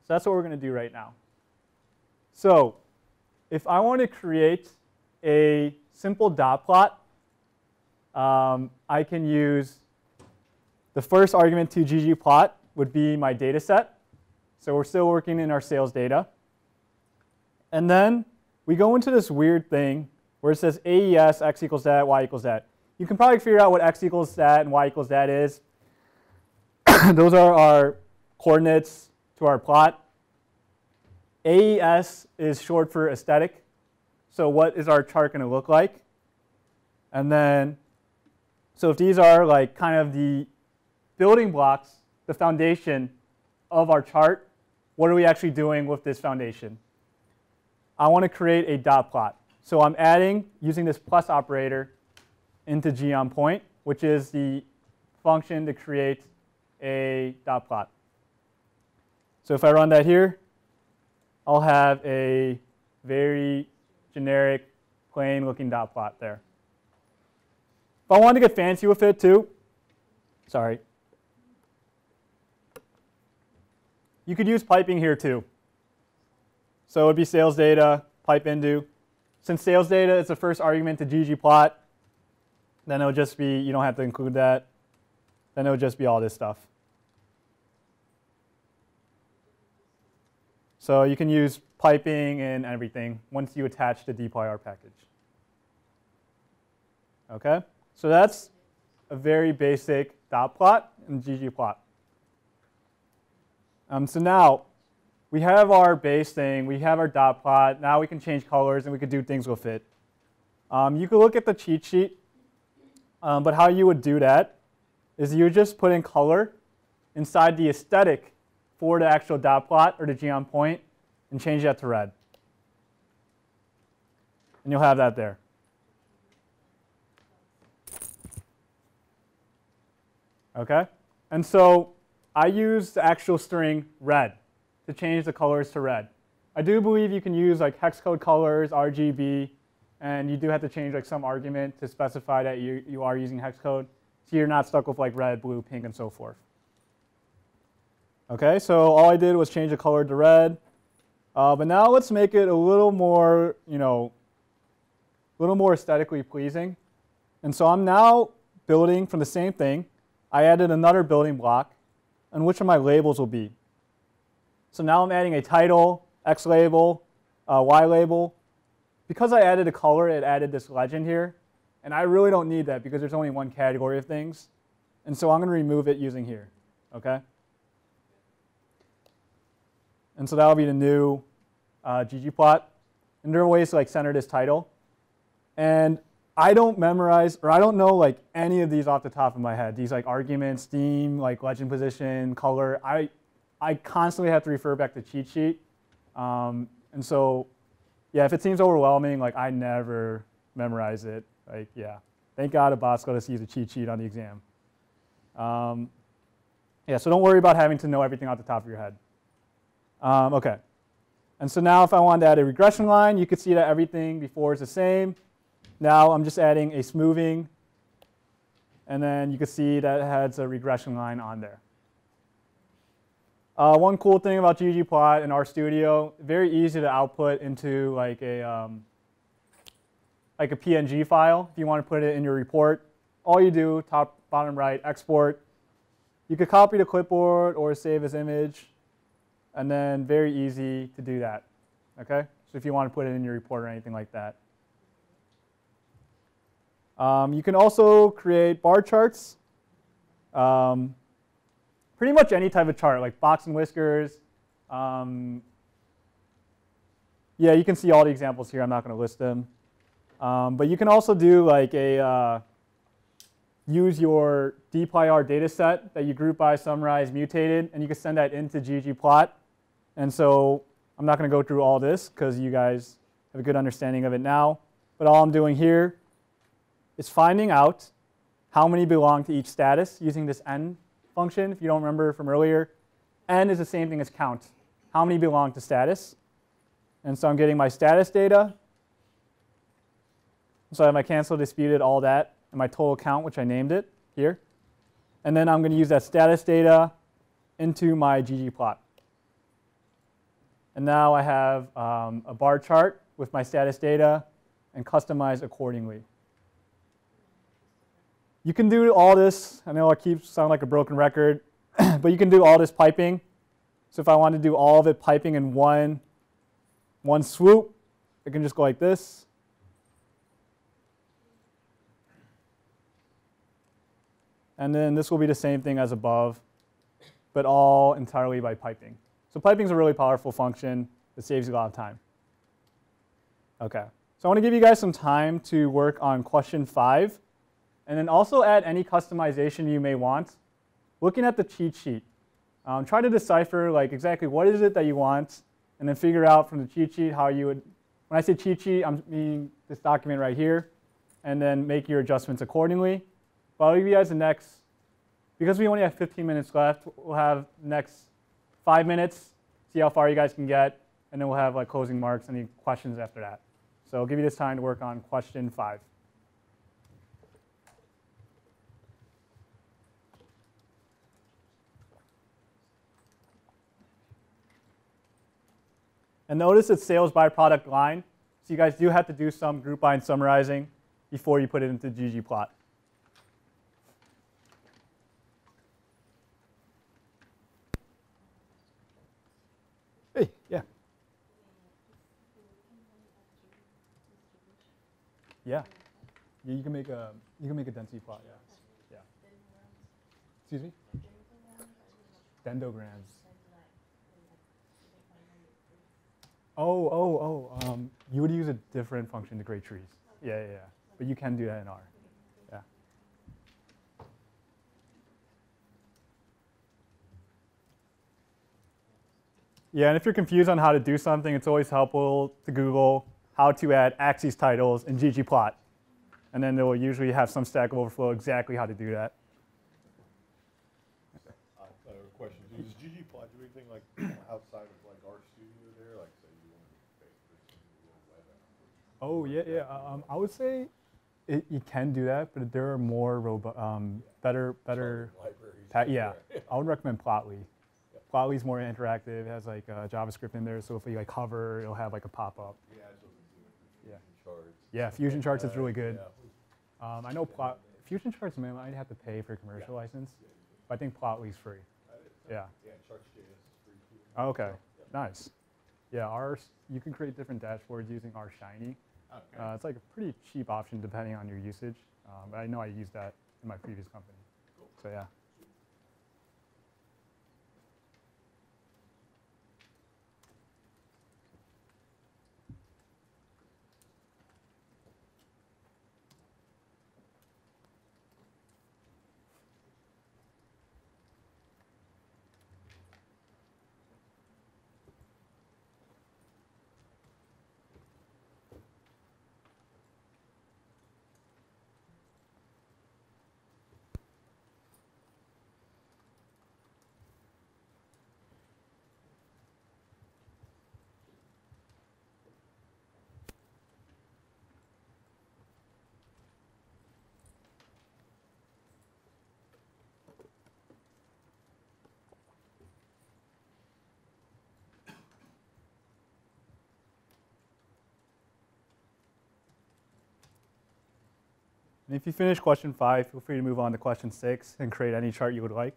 So that's what we're going to do right now. So if I want to create a simple dot plot, I can use the first argument to ggplot would be my data set. So we're still working in our sales data. And then we go into this weird thing where it says AES, x equals that, y equals that. You can probably figure out what x equals that and y equals that is. Those are our coordinates to our plot. AES is short for aesthetic. So what is our chart going to look like? And then, so if these are like kind of the building blocks, the foundation of our chart, what are we actually doing with this foundation? I want to create a dot plot. So I'm adding, using this plus operator into gonPoint, which is the function to create a dot plot. So if I run that here, I'll have a very generic, plain looking dot plot there. If I want to get fancy with it too, sorry, you could use piping here too. So it would be sales data, pipe into. Since sales data is the first argument to ggplot, then it'll just be, you don't have to include that. Then it'll just be all this stuff. So you can use piping and everything once you attach the dplyr package. Okay, so that's a very basic dot plot in ggplot. So now we have our base thing, we have our dot plot. Now we can change colors and we can do things with it. You can look at the cheat sheet, but how you would do that is you would just put in color inside the aesthetic for the actual dot plot or the gonPoint and change that to red. And you'll have that there. Okay? And so I use the actual string red to change the colors to red. I do believe you can use like hex code colors, RGB, and you do have to change like some argument to specify that you are using hex code, so you're not stuck with like red, blue, pink, and so forth. Okay, so all I did was change the color to red, but now let's make it a little more, a little more aesthetically pleasing. And so I'm now building from the same thing. I added another building block, and which of my labels will be. So now I'm adding a title, X label, Y label. Because I added a color, it added this legend here. And I really don't need that because there's only one category of things. And so I'm going to remove it using here. Okay? And so that'll be the new ggplot. And there are ways to like center this title. And I don't memorize, or I don't know like any of these off the top of my head. These like arguments, theme, like legend position, color. I constantly have to refer back to cheat sheet. And so, yeah, if it seems overwhelming, like I never memorize it. Like, yeah, thank God a bot's going to use a cheat sheet on the exam. Yeah, so don't worry about having to know everything off the top of your head. Okay, and so now if I wanted to add a regression line, you could see that everything before is the same. Now I'm just adding a smoothing, and then you can see that it has a regression line on there. One cool thing about ggplot in RStudio, very easy to output into like a PNG file. If you want to put it in your report, all you do, top, bottom right, export. You could copy to clipboard or save as image, and then very easy to do that. Okay, so if you want to put it in your report or anything like that. You can also create bar charts. Pretty much any type of chart, like box and whiskers. Yeah, you can see all the examples here. I'm not going to list them. But you can also do like use your dplyr data set that you group by, summarize, mutated, and you can send that into ggplot. And so I'm not going to go through all this because you guys have a good understanding of it now. But all I'm doing here is finding out how many belong to each status using this n function. If you don't remember from earlier, n is the same thing as count. How many belong to status? And so I'm getting my status data. So I have my cancel, disputed, all that, and my total count, which I named it here. And then I'm going to use that status data into my ggplot. And now I have a bar chart with my status data and customized accordingly. You can do all this. I know I keep sounding like a broken record, but you can do all this piping. So if I want to do all of it piping in one swoop, I can just go like this. And then this will be the same thing as above, but all entirely by piping. So piping is a really powerful function. It saves you a lot of time. Okay. So I want to give you guys some time to work on question 5, and then also add any customization you may want. Looking at the cheat sheet, try to decipher like exactly what is it that you want, and then figure out from the cheat sheet how you would. When I say cheat sheet, I'm meaning this document right here, and then make your adjustments accordingly. But I'll give you guys the next, because we only have 15 minutes left, we'll have the next 5 minutes, see how far you guys can get, and then we'll have like closing marks, any questions after that. So I'll give you this time to work on question 5. And notice it's sales by product line. So you guys do have to do some group line summarizing before you put it into ggplot. Hey, yeah. Yeah. You can make a density plot. Yeah. Excuse me. Dendograms. You would use a different function to grade trees. Yeah. But you can do that in R. Yeah. Yeah, and if you're confused on how to do something, it's always helpful to Google how to add axes titles in ggplot. And then they will usually have some Stack Overflow exactly how to do that. Question. Does ggplot do anything like outside of like RStudio there? Like say you want to base this in your web app? Oh, yeah. I would say you can do that, but there are more better Libraries. yeah. I would recommend Plotly. Plotly is more interactive. It has like JavaScript in there, so if you like hover, it'll have like a pop-up. Yeah, I was looking at Fusion charts. Yeah, Fusion Charts is really good. I know Fusion Charts, man, I'd have to pay for a commercial license, but I think Plotly's free. Yeah. Yeah, Charts.js is free too. Oh, okay. Nice. Yeah, you can create different dashboards using R Shiny. Okay. It's like a pretty cheap option depending on your usage. But I know I used that in my previous company. Cool. So yeah. And if you finish question 5, feel free to move on to question 6 and create any chart you would like.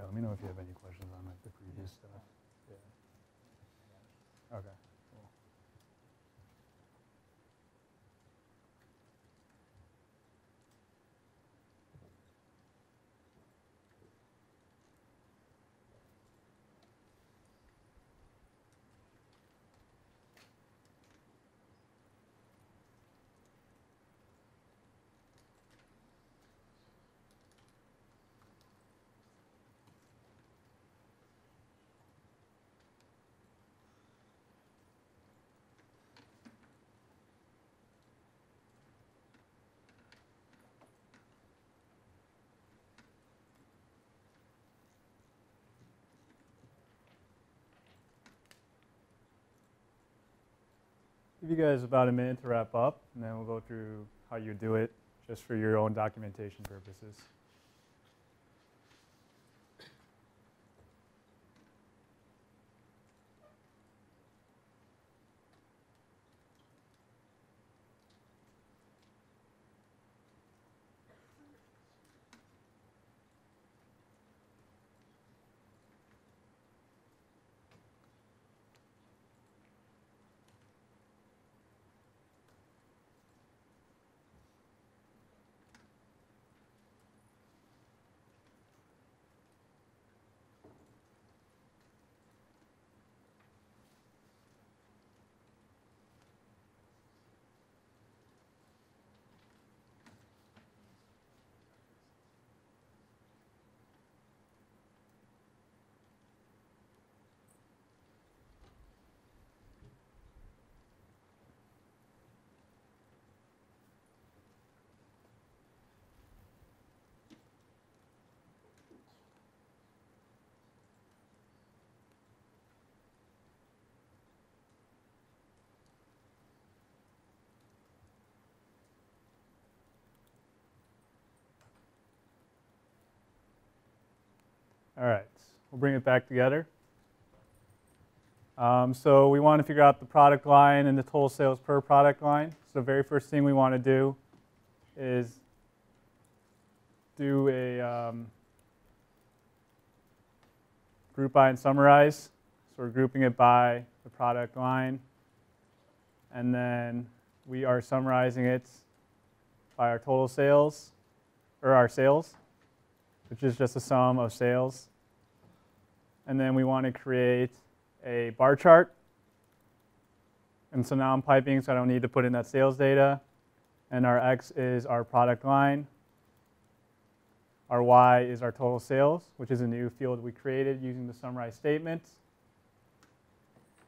let me know if you have any questions on like the previous stuff. Yeah. Okay. Cool. Give you guys about a minute to wrap up, and then we'll go through how you do it just for your own documentation purposes. All right, we'll bring it back together. So we want to figure out the product line and the total sales per product line. So the very first thing we want to do is do a group by and summarize. So we're grouping it by the product line. And then we are summarizing it by our total sales, or our sales, which is just a sum of sales. And then we want to create a bar chart. And so now I'm piping, so I don't need to put in that sales data. And our X is our product line. Our Y is our total sales, which is a new field we created using the summarize statement.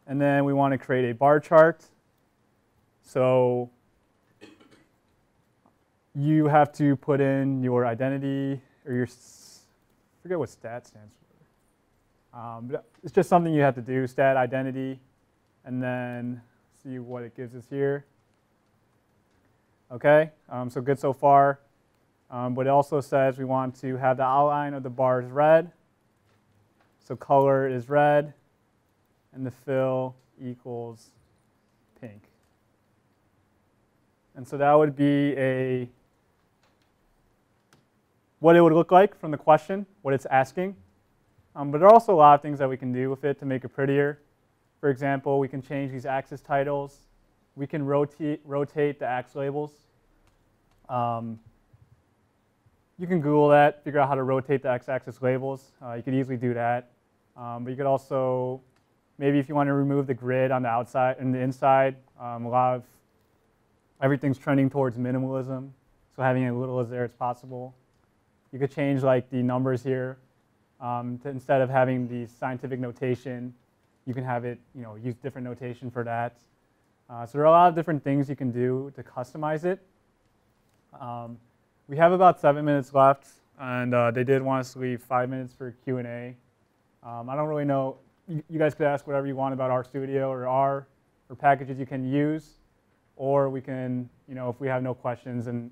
And then we want to create a bar chart. So you have to put in your identity, or your, I forget what stat stands for. But it's just something you have to do, stat identity, and then see what it gives us here. Okay, so good so far. But it also says we want to have the outline of the bars red. So color is red, and the fill equals pink. And so that would be what it would look like from the question, what it's asking. But there are also a lot of things that we can do with it to make it prettier. For example, we can change these axis titles. We can rotate the ax labels. You can Google that, figure out how to rotate the x-axis labels. You could easily do that. But you could also, maybe if you want to remove the grid on the outside and the inside, a lot of everything's trending towards minimalism. So having as little as there as possible. You could change like the numbers here. Instead of having the scientific notation, you can have it, use different notation for that. So there are a lot of different things you can do to customize it. We have about 7 minutes left, and they did want us to leave 5 minutes for Q&A. I don't really know. You guys could ask whatever you want about RStudio or packages you can use, or we can, if we have no questions, and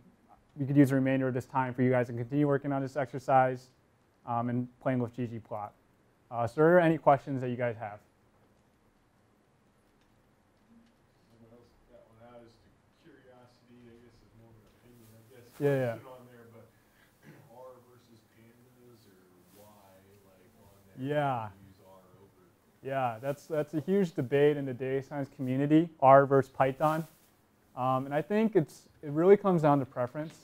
we could use the remainder of this time for you guys to continue working on this exercise. And playing with ggplot. So are there any questions that you guys have? Someone else got one out as to curiosity, I guess is more of an opinion, I guess. Yeah. On there, but R versus pandas or Y, like Yeah. use R over. Yeah, that's a huge debate in the data science community, R versus Python. And I think it really comes down to preference.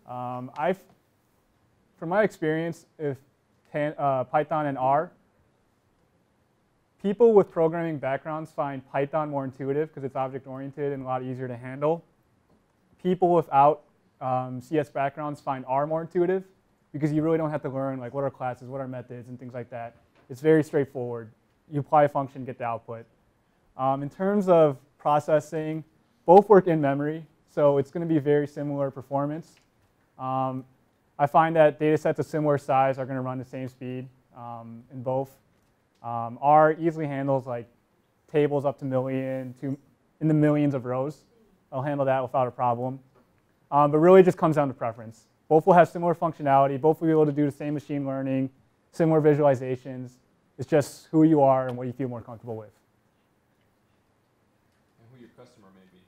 From my experience, if Python and R, people with programming backgrounds find Python more intuitive because it's object-oriented and a lot easier to handle. People without CS backgrounds find R more intuitive because you really don't have to learn like what are classes, what are methods, and things like that. It's very straightforward. You apply a function, get the output. In terms of processing, both work in memory, so it's going to be very similar performance. I find that data sets of similar size are going to run the same speed in both. R easily handles like tables up to in the millions of rows. I'll handle that without a problem. But really it just comes down to preference. Both will have similar functionality. Both will be able to do the same machine learning, similar visualizations. It's just who you are and what you feel more comfortable with. And who your customer may be.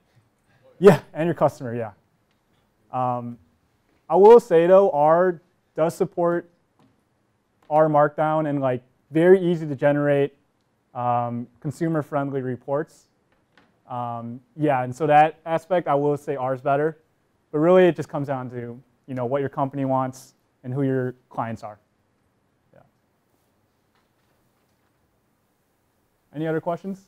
Yeah, and your customer, yeah. I will say though, R does support R Markdown and like very easy to generate consumer-friendly reports. Yeah, and so that aspect I will say R is better, but really it just comes down to what your company wants and who your clients are. Yeah. Any other questions?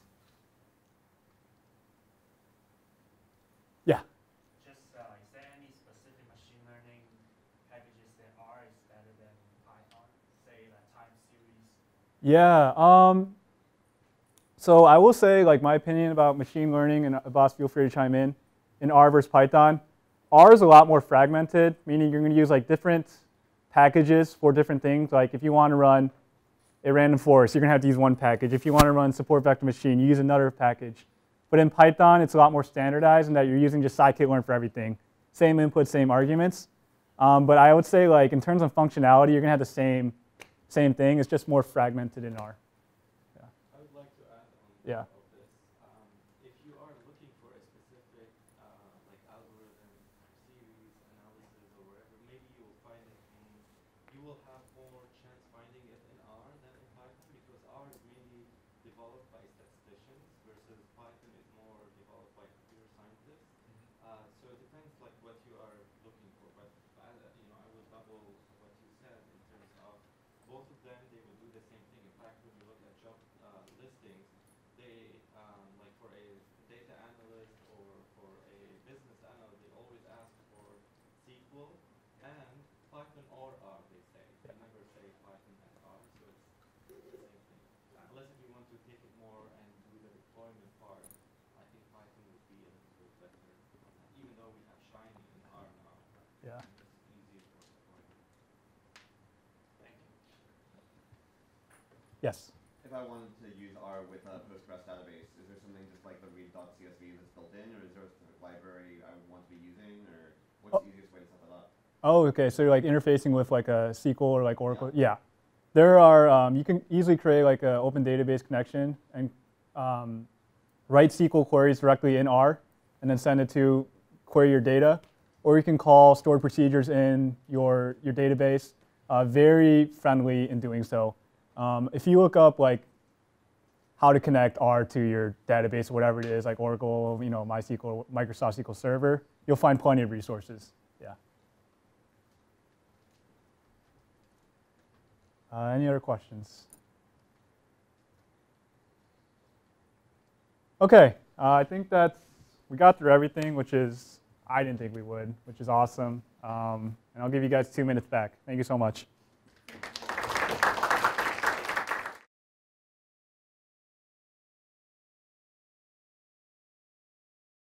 Yeah. Just, is there any specific machine learning packages that R is better than Python? Say like time series. Yeah. So I will say, like, my opinion about machine learning, and Abbas, feel free to chime in R versus Python. R is a lot more fragmented, meaning you're going to use like different packages for different things. Like if you want to run a random forest, you're going to have to use one package. If you want to run support vector machine, you use another package. But in Python, it's a lot more standardized in that you're using just scikit-learn for everything. Same input, same arguments. But I would say, like, in terms of functionality, you're going to have the same thing. It's just more fragmented in R. Yeah. I would like to add on Yeah. top of this. If you are looking for a specific like algorithm, series, analysis, or whatever, maybe you will find it you will have more chance finding it in R than in Python because R is mainly developed by statisticians versus Python is more developed by computer scientists. So it depends like what you are looking for. But I will double what you said in terms of both of them, they will do the same thing. In fact, when you look at job listings, they, like for a data analyst or for a business analyst, they always ask for SQL and Python or R, they say. They never say Python and R, so it's the same thing. Unless if you want to take it more and do the deployment part, I think Python would be a little bit better. Even though we have Shiny in R now, Yeah. it's easier for deployment. Thank you. Yes. If I wanted to use R with a Postgres database, is there something just like the read.csv that's built in, or is there a specific library I would want to be using, or what's the easiest way to set that up? Oh, okay. So you're like interfacing with like a SQL or like Oracle. Yeah. There are, you can easily create like an open database connection and write SQL queries directly in R and then send it to query your data. Or you can call stored procedures in your database. Very friendly in doing so. If you look up like how to connect R to your database or whatever it is, like Oracle, MySQL, Microsoft SQL Server, you'll find plenty of resources. Yeah. Any other questions? Okay, I think we got through everything, which is, I didn't think we would, which is awesome. And I'll give you guys 2 minutes back. Thank you so much.